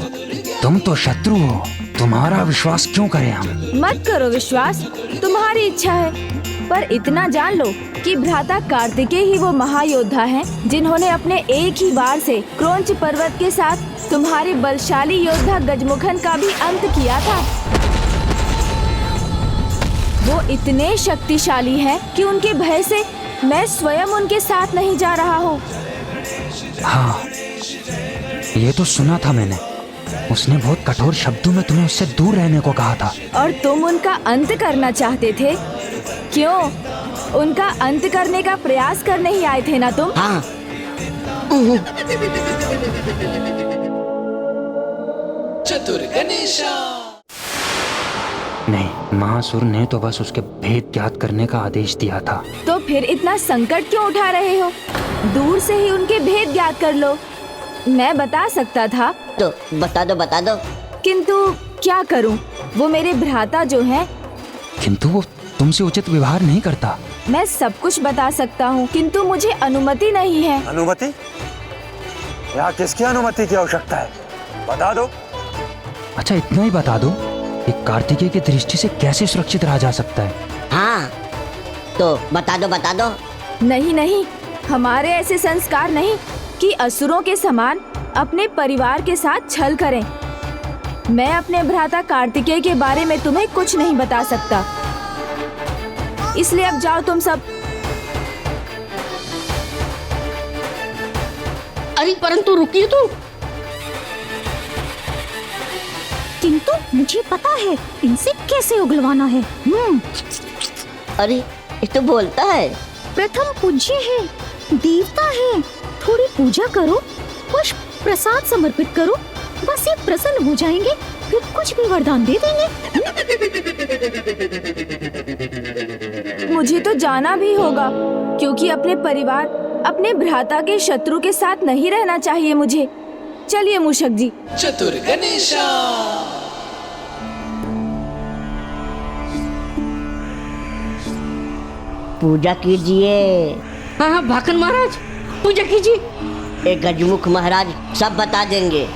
तुम तो शत्रु हो, तुम्हारा विश्वास क्यों करें हम? मत करो विश्वास, तुम्हारी इच्छा है। पर इतना जान लो कि भ्राता कार्तिकेय ही वो महायोद्धा हैं जिन्होंने अपने एक ही बार से क्रौंच पर्वत के साथ तुम्हारे बलशाली योद्धा गजमुखन का भी अंत किया था। वो इतने शक्तिशाली हैं कि उनके भय से मैं स्वयं उनके साथ नहीं जा रहा हूँ। हाँ, ये तो सुना था मैंने। उसने बहुत कठोर शब्दों में तुम्हें उससे दूर रहने को कहा था। और तुम उनका अंत करना चाहते थे? क्यों? उनका अंत करने का प्रयास करने ही आए थे ना तुम? हाँ। चतुर गणेशा। नहीं, महासुर ने तो बस उसके भेद ज्ञात करने का आदेश दिया था। तो फिर इतना संकट क्यों उठा रहे हो? दूर से ही उनके भेद ज्ञात कर लो। मैं बता सकता था। तो बता दो, बता दो। किंतु क्या करूं? वो मेरे भ्राता जो हैं। किंतु वो तुमसे उचित व्यवहार नहीं करता। मैं सब कुछ बता सकता हूँ, किंतु मुझे अनुमति नहीं है। अनुमति? यहाँ किसकी अनुमति की आवश्यकता है? बता दो। अच्छा, इतना ही बता दो कि कार्तिकेय की दृष्टि से कैसे सुरक्षित रहा जा सकता है? हाँ, तो बता दो, बता दो। नहीं नहीं, हमारे ऐसे संस्कार नहीं कि असुरों के समान अपने परिवार के साथ छल करें। मैं अपने भ्राता कार्तिकेय के बारे में तुम्हें कुछ नहीं बता सकता, इसलिए अब जाओ तुम सब। अरे परंतु रुकिए तो। किंतु मुझे पता है इनसे कैसे उगलवाना है। अरे ये तो बोलता है। प्रथम पूज्य है, देवता है, थोड़ी पूजा करो, पुष्प प्रसाद समर्पित करो, बस ये प्रसन्न हो जाएंगे, फिर कुछ भी वरदान दे देंगे। मुझे तो जाना भी होगा, क्योंकि अपने परिवार, अपने भ्राता के शत्रु के साथ नहीं रहना चाहिए मुझे। चलिए मूषक जी। चतुर गणेशा। पूजा कीजिए। हाँ हाँ भाकन महाराज, पूजा कीजिए। एक गजमुख महाराज सब बता देंगे।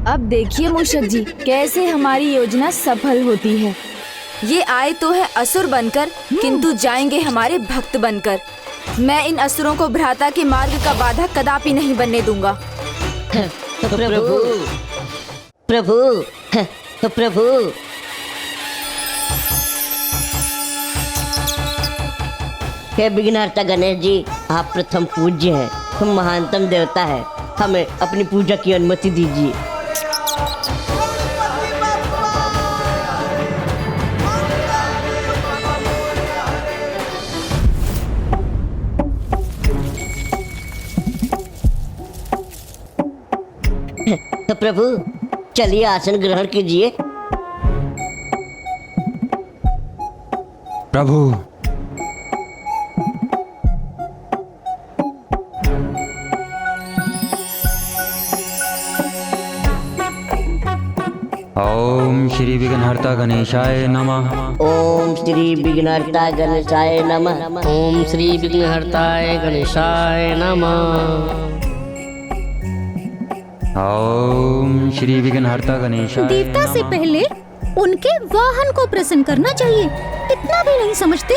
अब देखिए मूषक जी, कैसे हमारी योजना सफल होती है। ये आए तो है असुर बनकर, किंतु जाएंगे हमारे भक्त बनकर। मैं इन असुरों को भ्राता के मार्ग का बाधा कदापि नहीं बनने दूंगा। प्रभु, प्रभु, प्रभु। हे विघ्नहर्ता गणेश जी, आप प्रथम पूज्य हैं, तुम महानतम देवता है, हमें अपनी पूजा की अनुमति दीजिए। तो प्रभु चलिए आसन ग्रहण कीजिए। प्रभु, ओम श्री विघ्नहर्ता गणेशाय नमः। ओम श्री विघ्नहर्ता गणेशाय नमः। ओम श्री विघ्नहर्ताय गणेशाय नमः। ओम श्री विघ्नहर्ता गणेशाय। देवता से पहले उनके वाहन को प्रसन्न करना चाहिए, इतना भी नहीं समझते?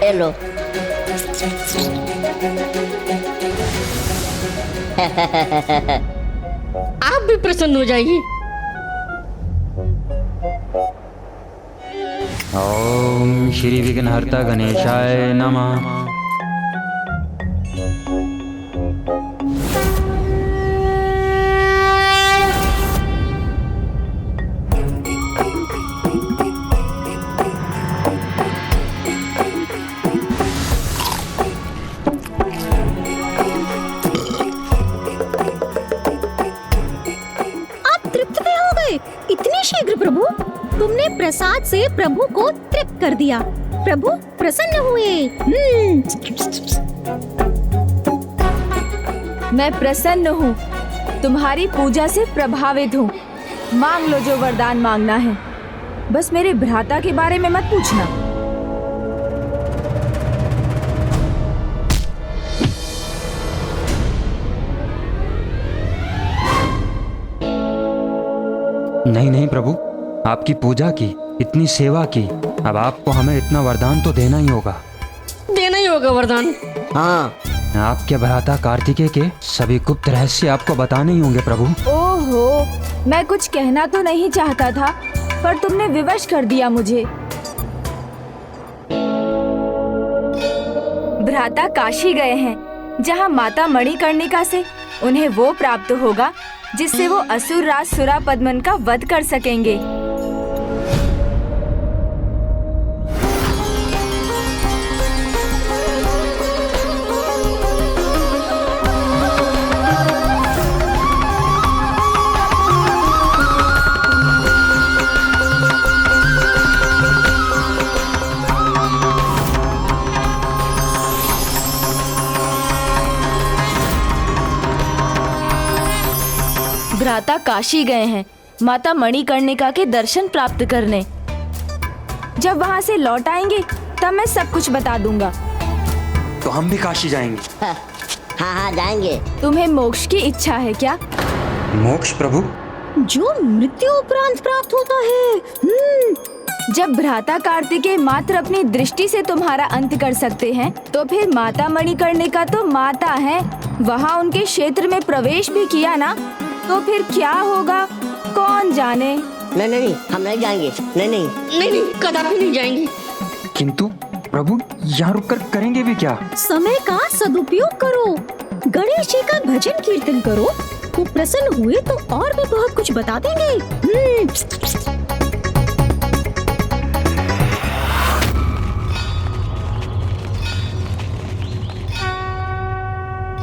हेलो। आप भी प्रसन्न हो जाइए। ओम श्री विघ्नहर्ता गणेशाय नमः। इतनी शीघ्र प्रभु, तुमने प्रसाद से प्रभु को तृप्त कर दिया। प्रभु प्रसन्न हुए। मैं प्रसन्न हूँ, तुम्हारी पूजा से प्रभावित हूँ। मांग लो जो वरदान मांगना है, बस मेरे भ्राता के बारे में मत पूछना। नहीं नहीं प्रभु, आपकी पूजा की, इतनी सेवा की, अब आपको हमें इतना वरदान तो देना ही होगा। देना ही होगा वरदान। हाँ, आपके भ्राता कार्तिकेय के सभी गुप्त रहस्य आपको बताने ही होंगे प्रभु। ओहो, मैं कुछ कहना तो नहीं चाहता था, पर तुमने विवश कर दिया मुझे। भ्राता काशी गए हैं, जहाँ माता मणिकर्णिका से उन्हें वो प्राप्त होगा जिससे वो असुर राज सुरापद्मन का वध कर सकेंगे। भ्राता काशी गए हैं माता मणिकर्णिका के दर्शन प्राप्त करने। जब वहाँ से लौट आएंगे तब मैं सब कुछ बता दूंगा। तो हम भी काशी जाएंगे। हाँ हाँ जाएंगे। तुम्हें मोक्ष की इच्छा है क्या? मोक्ष प्रभु? जो मृत्यु उपरांत प्राप्त होता है। जब भ्राता कार्तिकेय मात्र अपनी दृष्टि से तुम्हारा अंत कर सकते हैं, तो फिर माता मणिकर्णिका तो माता है, वहाँ उनके क्षेत्र में प्रवेश भी किया ना, तो फिर क्या होगा कौन जाने। नहीं नहीं, हम नहीं जाएंगे। नहीं, कदापि नहीं जाएंगे। किंतु प्रभु, यहाँ रुककर करेंगे भी क्या? समय का सदुपयोग करो, गणेश जी का भजन कीर्तन करो, वो प्रसन्न हुए तो और भी बहुत कुछ बता देंगे।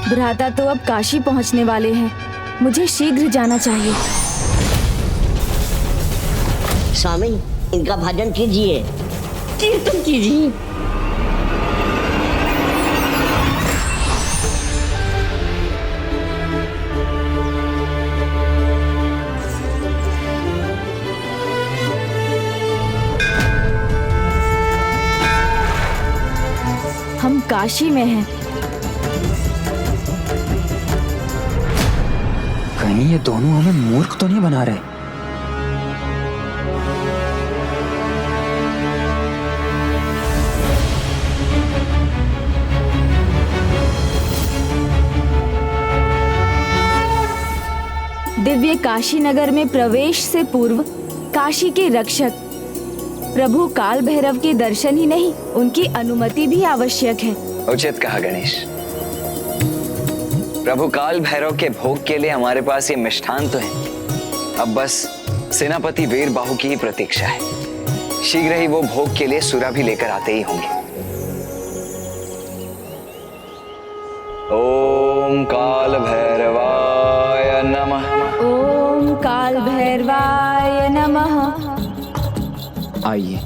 भ्राता तो अब काशी पहुँचने वाले हैं, मुझे शीघ्र जाना चाहिए। स्वामी, इनका भजन कीजिए, कीर्तन कीजिए। हम काशी में हैं। कहीं ये दोनों हमें मूर्ख तो नहीं बना रहे? दिव्य काशी नगर में प्रवेश से पूर्व काशी के रक्षक प्रभु काल भैरव के दर्शन ही नहीं, उनकी अनुमति भी आवश्यक है। उचित कहा गणेश। प्रभु काल भैरव के भोग के लिए हमारे पास ये मिष्ठान तो है, अब बस सेनापति वीर बाहु की ही प्रतीक्षा है। शीघ्र ही वो भोग के लिए सुरा भी लेकर आते ही होंगे। ओम काल भैरवाय नमः। ओम काल भैरवाय नमः। आइए।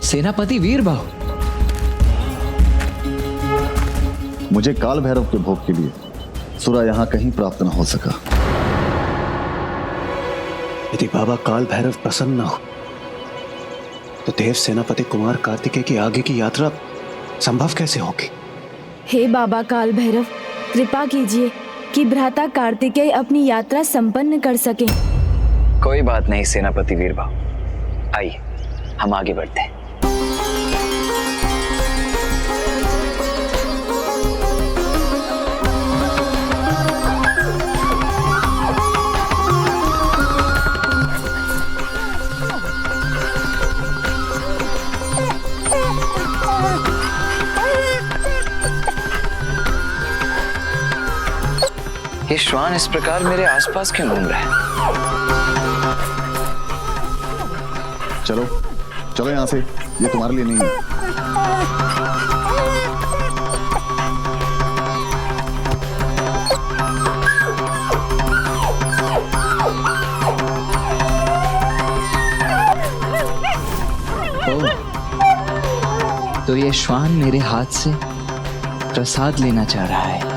सेनापति वीर बाहु, मुझे काल भैरव के भोग के लिए सुरा यहाँ कहीं प्राप्त न हो सका। यदि बाबा काल भैरव प्रसन्न न हो तो देव सेनापति कुमार कार्तिकेय की आगे की यात्रा संभव कैसे होगी? हे बाबा काल भैरव, कृपा कीजिए कि भ्राता कार्तिकेय अपनी यात्रा संपन्न कर सके। कोई बात नहीं सेनापति वीर बाहु, आइए हम आगे बढ़ते हैं। ये श्वान इस प्रकार मेरे आसपास क्यों घूम रहा है? चलो चलो यहाँ से, ये तुम्हारे लिए नहीं है। तो ये श्वान मेरे हाथ से प्रसाद लेना चाह रहा है।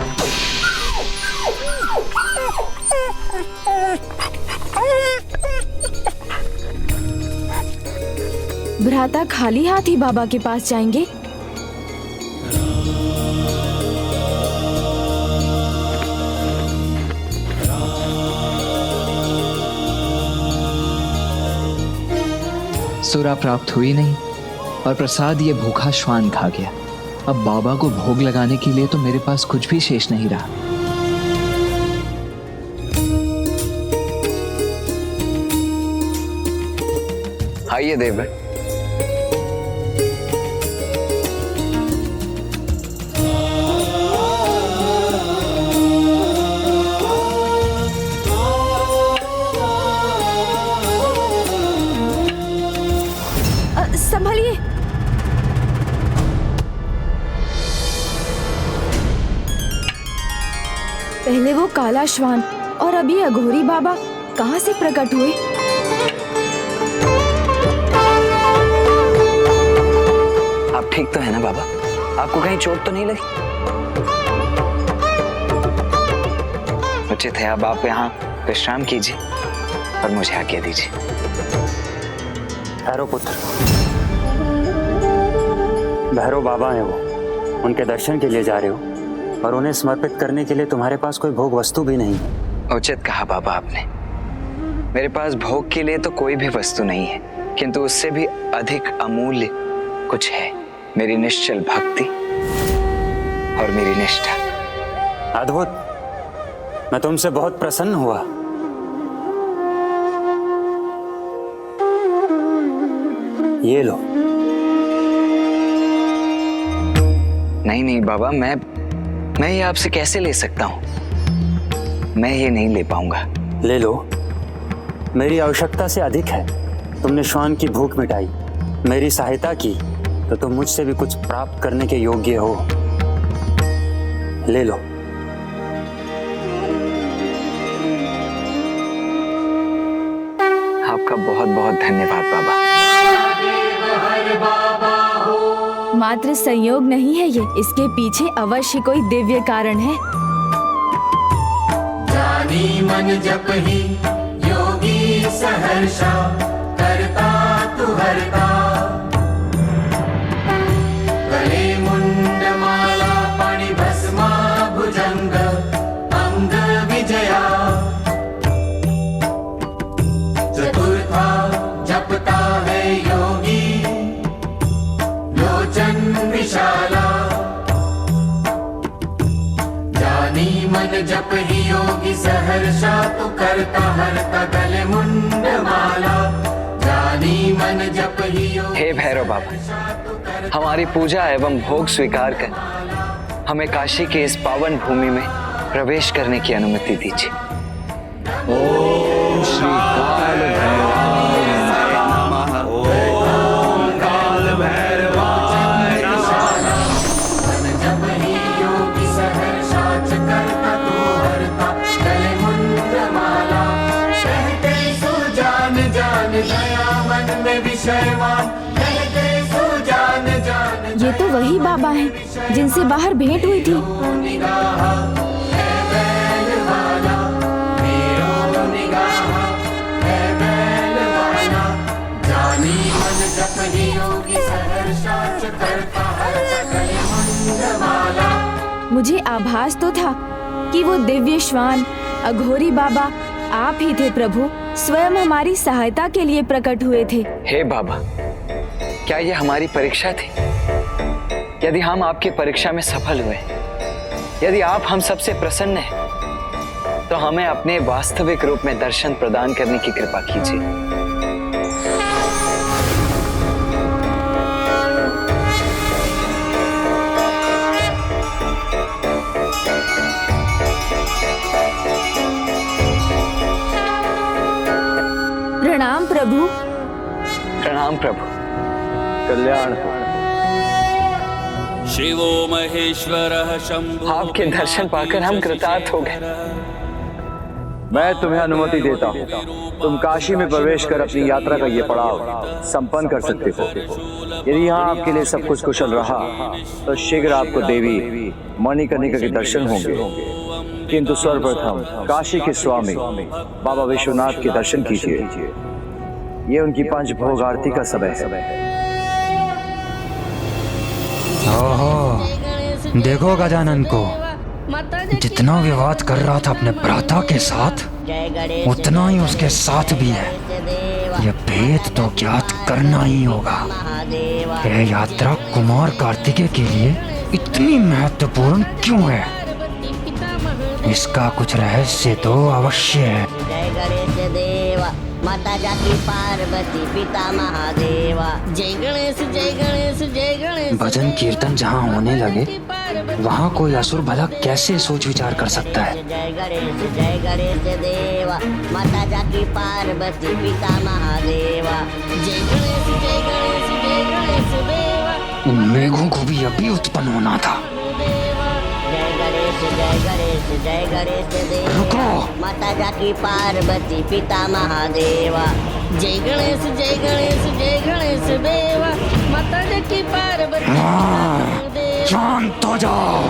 भ्राता खाली हाथ ही बाबा के पास जाएंगे? सुरा प्राप्त हुई नहीं और प्रसाद ये भूखा श्वान खा गया। अब बाबा को भोग लगाने के लिए तो मेरे पास कुछ भी शेष नहीं रहा। आइए देवगण। संभलिए। पहले वो काला श्वान और अभी अघोरी बाबा कहां से प्रकट हुए? आप ठीक तो है ना बाबा? आपको कहीं चोट तो नहीं लगी? उचित है, अब आप यहाँ विश्राम कीजिए और मुझे आज्ञा दीजिए। भैरव पुत्र, भैरव बाबा हैं वो, उनके दर्शन के लिए जा रहे हो और उन्हें समर्पित करने के लिए तुम्हारे पास कोई भोग वस्तु भी नहीं है। उचित कहा बाबा आपने। मेरे पास भोग के लिए तो कोई भी वस्तु नहीं है, किंतु उससे भी अधिक अमूल्य कुछ है, मेरी निश्चल भक्ति और मेरी निष्ठा। अद्भुत, मैं तुमसे बहुत प्रसन्न हुआ। ये लो। नहीं नहीं बाबा, मैं ये आपसे कैसे ले सकता हूँ? मैं ये नहीं ले पाऊंगा। ले लो, मेरी आवश्यकता से अधिक है। तुमने श्वान की भूख मिटाई, मेरी सहायता की, तो तुम मुझसे भी कुछ प्राप्त करने के योग्य हो। ले लो। आपका बहुत बहुत धन्यवाद बाबा। मात्र संयोग नहीं है ये, इसके पीछे अवश्य कोई दिव्य कारण है। जानी मन जप ही योगी सहर्षा, करता तु हरता। गले मुंड माला पाणि भस्मा भुजंग, अंग विजया। चतुर्था जपता है योगी, लोचन विशाला। जानी मन जप ही योगी सहर्षा, तू करता हरता गले मुंड माला। जानी मन जप ही योगी। हे भैरव बाबा, हमारी पूजा एवं भोग स्वीकार कर हमें काशी के इस पावन भूमि में प्रवेश करने की अनुमति दीजिए। ओम श्री काल भैरवाय नमः। ओम काल भैरवाय नमः। जप ही योगी सहर्षा, करता तू हरता गले मुंड माला। कहते सुजान जान दया मन में विषयवान, कहते सुजान जान। ये तो वही बाबा हैं जिनसे बाहर भेंट हुई थी। मुझे आभास तो था कि वो दिव्य श्वान अघोरी बाबा आप ही थे प्रभु, स्वयं हमारी सहायता के लिए प्रकट हुए थे। हे बाबा, क्या ये हमारी परीक्षा थी? यदि हम आपकी परीक्षा में सफल हुए, यदि आप हम सबसे प्रसन्न हैं, तो हमें अपने वास्तविक रूप में दर्शन प्रदान करने की कृपा कीजिए। प्रणाम प्रभु। प्रणाम प्रभु। कल्याण हो। शिवो महेश्वरः शंभो। आपके दर्शन पाकर हम कृतार्थ हो गए। मैं तुम्हें अनुमति देता हूँ, तुम काशी में प्रवेश कर अपनी यात्रा का ये पड़ाव संपन्न कर सकते हो। यदि यहाँ आपके लिए सब कुछ कुशल रहा तो शीघ्र आपको देवी मणिकर्णिका के दर्शन होंगे। किंतु सर्वप्रथम काशी के स्वामी बाबा विश्वनाथ के दर्शन कीजिए। ये उनकी पंचभोग आरती का समय है। ओहो, देखो गजानन को, जितना विवाद कर रहा था अपने भ्राता के साथ, उतना ही उसके साथ भी है। ये भेद तो ज्ञात करना ही होगा। यह यात्रा कुमार कार्तिकेय के लिए इतनी महत्वपूर्ण क्यों है? इसका कुछ रहस्य तो अवश्य है। जय गणेश देवा, माता जाकी पार्वती, पिता महादेवा। जय गणेश जय गणेश जय गणेश। भजन कीर्तन जहाँ होने लगे वहाँ कोई असुर भला कैसे सोच विचार कर सकता है? जय गणेश देवा, माता जाकी पार्वती, पिता महादेवा। जय गणेश जय गणेश जय गणेश देवा। इन मेघों को भी अभी उत्पन्न होना था। जय गणेश देवा, माता जाकी पार्वती, पिता महादेवा। जय गणेश जय गणेश देवा, माता जाकी पार्वती। शांत हो जाओ।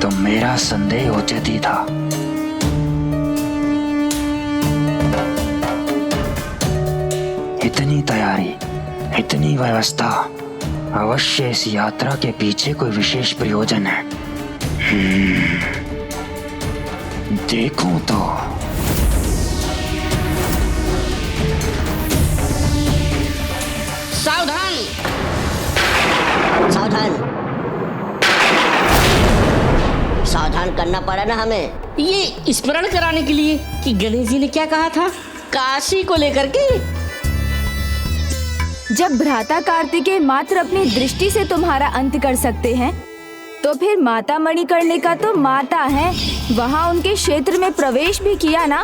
तो मेरा संदेह उचित ही था। इतनी तैयारी, इतनी व्यवस्था, अवश्य इस यात्रा के पीछे कोई विशेष प्रयोजन है। देखूं तो। सावधान सावधान सावधान करना पड़ा ना हमें, ये स्मरण कराने के लिए कि गणेश जी ने क्या कहा था काशी को लेकर के। जब भ्राता कार्तिकेय मात्र अपनी दृष्टि से तुम्हारा अंत कर सकते हैं, तो फिर माता मणिकर्णिका तो माता है, वहाँ उनके क्षेत्र में प्रवेश भी किया ना,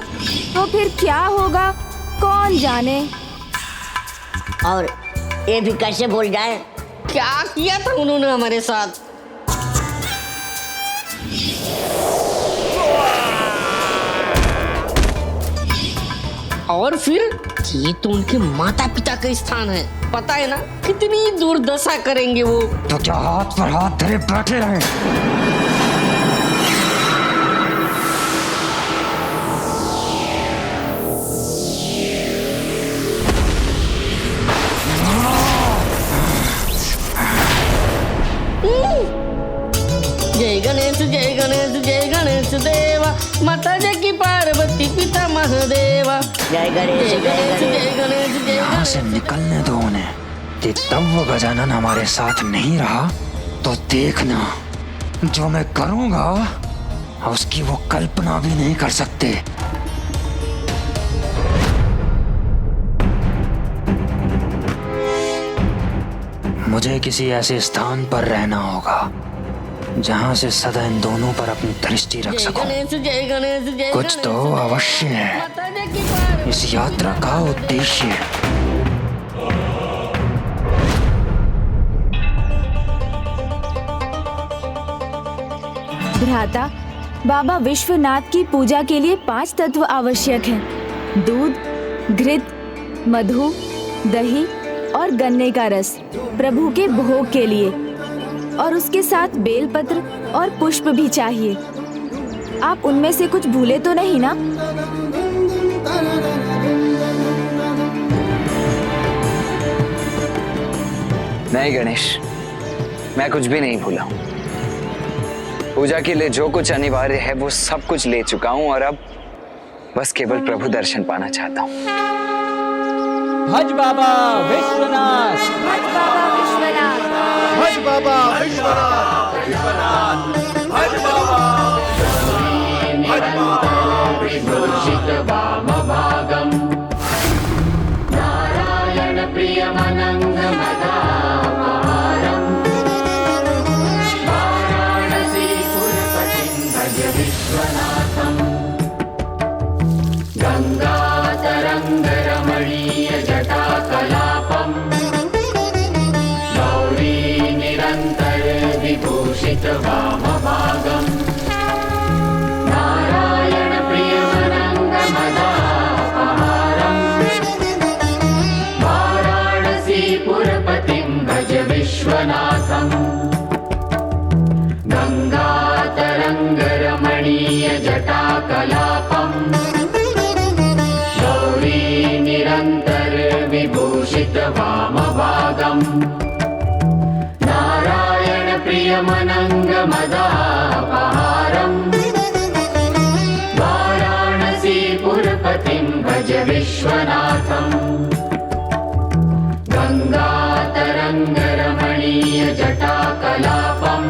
तो फिर क्या होगा कौन जाने। और ये भी कैसे भूल जाए? क्या किया था उन्होंने हमारे साथ। और फिर ये तो उनके माता पिता का स्थान है, पता है ना कितनी दुर्दशा करेंगे वो। तो क्या हाथ पर हाथ धरे बैठे रहे? जय गणेश देवा, माता जाकी पार्वती, पिता महादेवा। जय गणेश यहाँ से निकलने दो उन्हें। कि तब वो गजानन हमारे साथ नहीं रहा तो देखना जो मैं करूँगा उसकी वो कल्पना भी नहीं कर सकते। मुझे किसी ऐसे स्थान पर रहना होगा जहाँ से सदा इन दोनों पर अपनी दृष्टि रख सकूं। कुछ तो अवश्य है इस यात्रा का उद्देश्य। भ्राता, बाबा विश्वनाथ की पूजा के लिए 5 तत्व आवश्यक हैं: दूध, घृत, मधु, दही और गन्ने का रस प्रभु के भोग के लिए, और उसके साथ बेलपत्र और पुष्प भी चाहिए। आप उनमें से कुछ भूले तो नहीं ना? नहीं गणेश, मैं कुछ भी नहीं भूला हूँ। पूजा के लिए जो कुछ अनिवार्य है वो सब कुछ ले चुका हूँ और अब बस केवल प्रभु दर्शन पाना चाहता हूँ। भज बाबा विश्वनाथ, भज बाबा विश्वनाथ, भज बाबा विश्वनाथ, भज बाबा, भज बाबा विभूषित वामभागम् नारायण प्रियमनङ्गमदापहारम् वाराणसीपुरपतिं भज विश्वनाथम् गङ्गातरङ्गरमणीय जटाकलापम् गौरी निरन्तर विभूषित वामभागम् नारायण प्रियमनङ्गमदापहारम् वाराणसीपुरपतिं भज विश्वनाथम् गङ्गातरङ्गरमणीय जटाकलापम् गौरी निरन्तर विभूषित वामभागम् नारायण प्रियमनङ्गमदापहारम् वाराणसीपुरपतिं भज विश्वनाथम् गङ्गातरङ्गरमणीय जटाकलापम्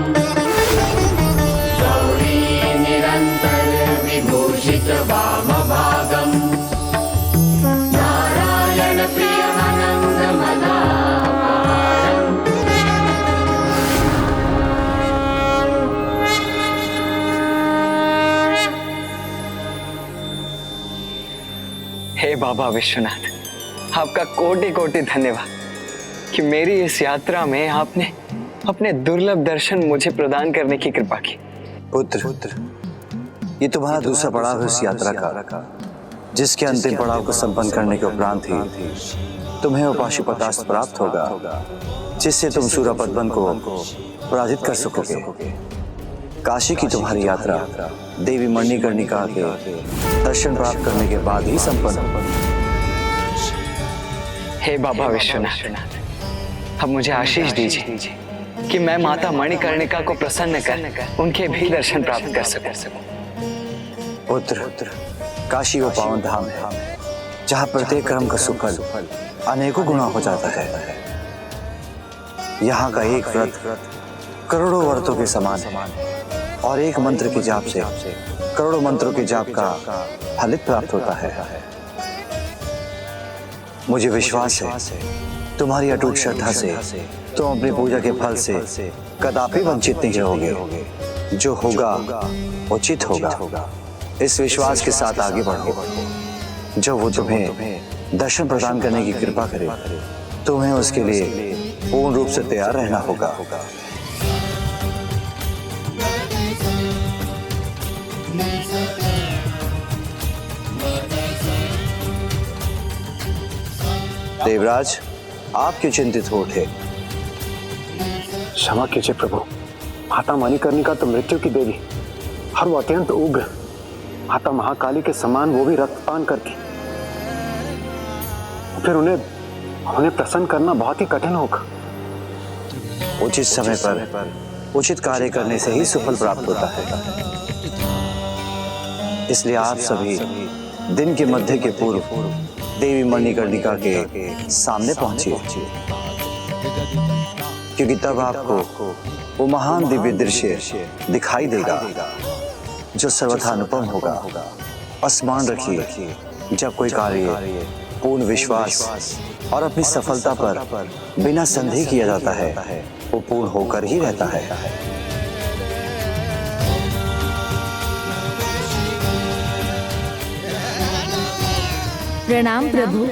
गौरी निरन्तर विभूषित वामभागम् नारायण प्रियमनङ्गमदापहारम् हे बाबा विश्वनाथ, आपका कोटि कोटि धन्यवाद कि मेरी इस यात्रा में आपने अपने दुर्लभ दर्शन मुझे प्रदान करने की कृपा की। पुत्र, ये तुम्हारा दूसरा पड़ाव है उस यात्रा का, जिसके अंतिम पड़ाव को संपन्न करने के उपरांत ही तुम्हें वो पाशुपतास्त्र प्राप्त होगा, जिससे तुम सूरापद्मन को पराजित कर सकोगे। काशी की तुम्हारी यात्रा देवी मणिकर्णिका के दर्शन प्राप्त करने के बाद ही संपन्न होगी। हे बाबा विश्वनाथ, अब मुझे आशीष दीजिए कि मैं माता मणिकर्णिका को प्रसन्न कर उनके भी दर्शन प्राप्त कर सकूं। पुत्र, काशी वो पावन धाम है जहाँ प्रत्येक कर्म का सुफल अनेकों गुना हो जाता है। यहाँ का एक व्रत करोड़ों व्रतों के समान और एक मंत्र के जाप से करोड़ों मंत्रों के जाप का फलित प्राप्त होता है। मुझे विश्वास है तुम्हारी अटूट श्रद्धा से तुम अपनी पूजा के फल से कदापि वंचित नहीं रहोगे। जो होगा उचित होगा। इस विश्वास के साथ आगे बढ़ो। जो वो तुम्हें दर्शन प्रदान करने की कृपा करे, तुम्हें उसके लिए पूर्ण रूप से तैयार रहना होगा। देवराज, आप क्यों चिंतित हो उठे? क्षमा कीजिए प्रभु, माता मणिकर्णिका तो मृत्यु की देवी और वो अत्यंत उग्र, माता महाकाली के समान वो भी रक्तपान करके, फिर उन्हें प्रसन्न करना बहुत ही कठिन होगा। उचित समय पर उचित कार्य करने से ही सुफल प्राप्त होता है। इसलिए आप सभी दिन के मध्य के पूर्व देवी मणिकर्णिका के सामने पहुंचिए, क्योंकि तब आपको वो महान दिव्य दृश्य दिखाई देगा जो सर्वथा अनुपम होगा। और स्मरण रखिए, जब कोई कार्य पूर्ण विश्वास और अपनी सफलता पर बिना संदेह किया जाता है, वो पूर्ण होकर ही रहता है। प्रणाम प्रभु।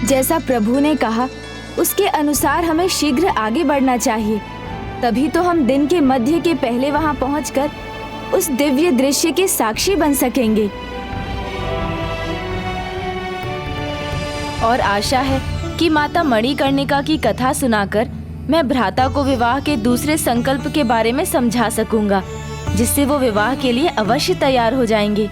जैसा प्रभु ने कहा उसके अनुसार हमें शीघ्र आगे बढ़ना चाहिए, तभी तो हम दिन के मध्य के पहले वहां पहुंचकर उस दिव्य दृश्य के साक्षी बन सकेंगे। और आशा है कि माता मणिकर्णिका की कथा सुनाकर मैं भ्राता को विवाह के दूसरे संकल्प के बारे में समझा सकूंगा, जिससे वो विवाह के लिए अवश्य तैयार हो जाएंगे।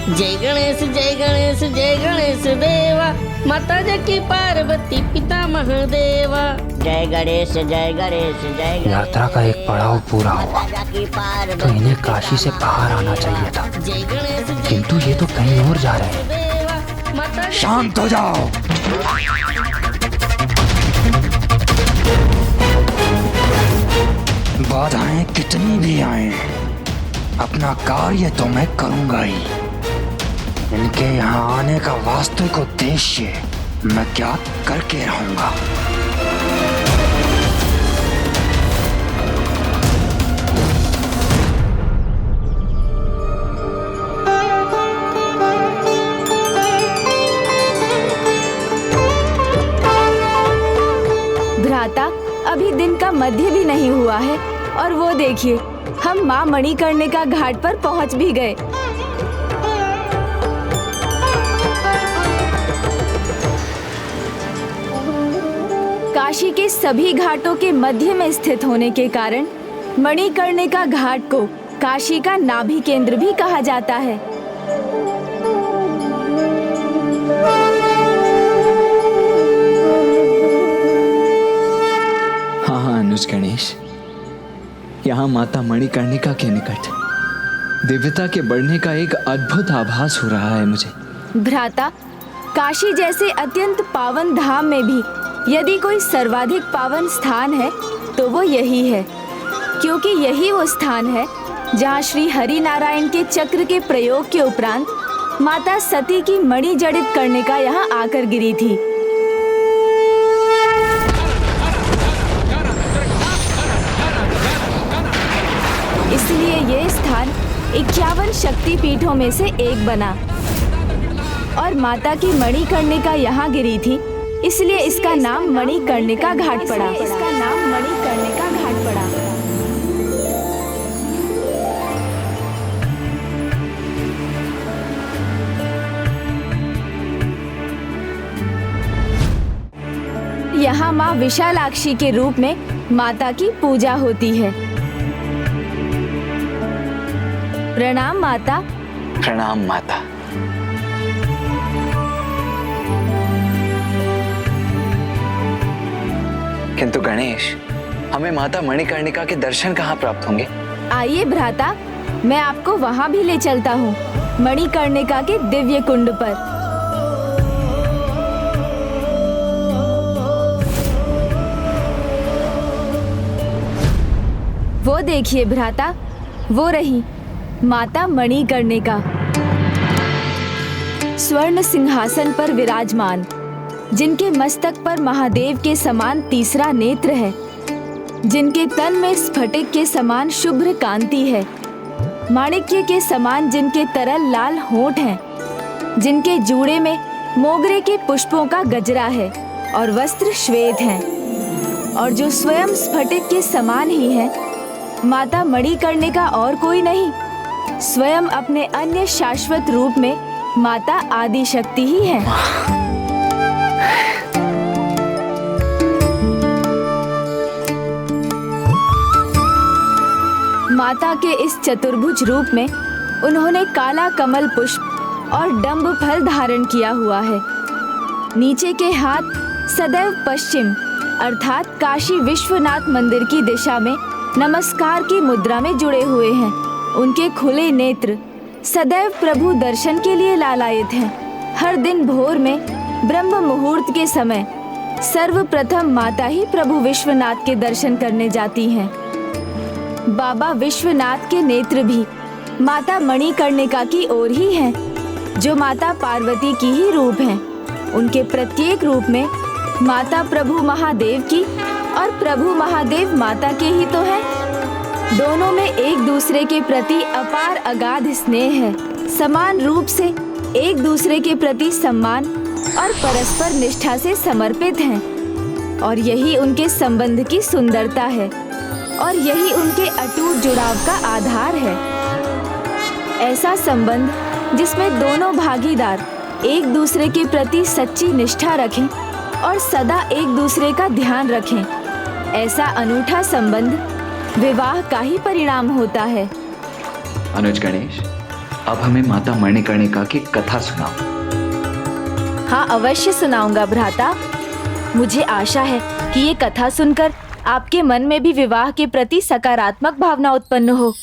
जय गणेश जय गणेश जय गणेश देवा, माता जाकी पार्वती पिता महादेवा। जय गणेश जय गणेश जय गणेश। यात्रा का एक पड़ाव पूरा हुआ तो इन्हें काशी से बाहर आना चाहिए था, किंतु ये तो कहीं और जा रहे हैं। शांत हो जाओ। बाधाएं कितनी भी आए, अपना कार्य तो मैं करूंगा ही। इनके यहाँ आने का वास्तविक उद्देश्य मैं क्या करके रहूंगा। भ्राता, अभी दिन का मध्य भी नहीं हुआ है और वो देखिए, हम माँ मणिकर्णिका घाट पर पहुँच भी गए। काशी के सभी घाटों के मध्य में स्थित होने के कारण मणिकर्णिका घाट को काशी का नाभि केंद्र भी कहा जाता है। हाँ अनुज गणेश, यहाँ माता मणिकर्णिका के निकट दिव्यता के बढ़ने का एक अद्भुत आभास हो रहा है मुझे। भ्राता, काशी जैसे अत्यंत पावन धाम में भी यदि कोई सर्वाधिक पावन स्थान है तो वो यही है, क्योंकि यही वो स्थान है जहाँ श्री हरि नारायण के चक्र के प्रयोग के उपरांत माता सती की मणि जड़ित करने का यहाँ आकर गिरी थी। इसलिए ये स्थान 51 शक्ति पीठों में से एक बना और माता की मणिकर्णिका यहाँ गिरी थी, इसलिए इसका नाम मणिकर्णिका घाट पड़ा। इसका नाम मणिकर्णिका घाट पड़ा। यहाँ माँ विशालाक्षी के रूप में माता की पूजा होती है। प्रणाम माता। प्रणाम माता। किंतु गणेश, हमें माता मणिकर्णिका के दर्शन कहाँ प्राप्त होंगे? आइए भ्राता, मैं आपको वहाँ भी ले चलता हूँ, मणिकर्णिका के दिव्य कुंड पर। वो देखिए भ्राता, वो रही माता मणिकर्णिका, स्वर्ण सिंहासन पर विराजमान, जिनके मस्तक पर महादेव के समान तीसरा नेत्र है, जिनके तन में स्फटिक के समान शुभ्र कांति है, माणिक्य के समान जिनके तरल लाल होंठ हैं, जिनके जूड़े में मोगरे के पुष्पों का गजरा है और वस्त्र श्वेत हैं, और जो स्वयं स्फटिक के समान ही है। माता मणिकर्णिका और कोई नहीं, स्वयं अपने अन्य शाश्वत रूप में माता आदि शक्ति ही है। माता के इस चतुर्भुज रूप में उन्होंने काला कमल पुष्प और डंब फल धारण किया हुआ है। नीचे के हाथ सदैव पश्चिम अर्थात काशी विश्वनाथ मंदिर की दिशा में नमस्कार की मुद्रा में जुड़े हुए हैं। उनके खुले नेत्र सदैव प्रभु दर्शन के लिए लालायित हैं। हर दिन भोर में ब्रह्म मुहूर्त के समय सर्वप्रथम माता ही प्रभु विश्वनाथ के दर्शन करने जाती हैं। बाबा विश्वनाथ के नेत्र भी माता मणिकर्णिका की ओर ही हैं, जो माता पार्वती की ही रूप हैं। उनके प्रत्येक रूप में माता प्रभु महादेव की और प्रभु महादेव माता के ही तो है। दोनों में एक दूसरे के प्रति अपार अगाध स्नेह है, समान रूप से एक दूसरे के प्रति सम्मान और परस्पर निष्ठा से समर्पित हैं। और यही उनके संबंध की सुंदरता है और यही उनके अटूट जुड़ाव का आधार है। ऐसा संबंध जिसमें दोनों भागीदार एक दूसरे के प्रति सच्ची निष्ठा रखें और सदा एक दूसरे का ध्यान रखें, ऐसा अनूठा संबंध विवाह का ही परिणाम होता है। अनुज गणेश, अब हमें माता मणिकर्णिका की कथा सुनाओ। हाँ, अवश्य सुनाऊंगा भ्राता। मुझे आशा है कि ये कथा सुनकर आपके मन में भी विवाह के प्रति सकारात्मक भावना उत्पन्न हो।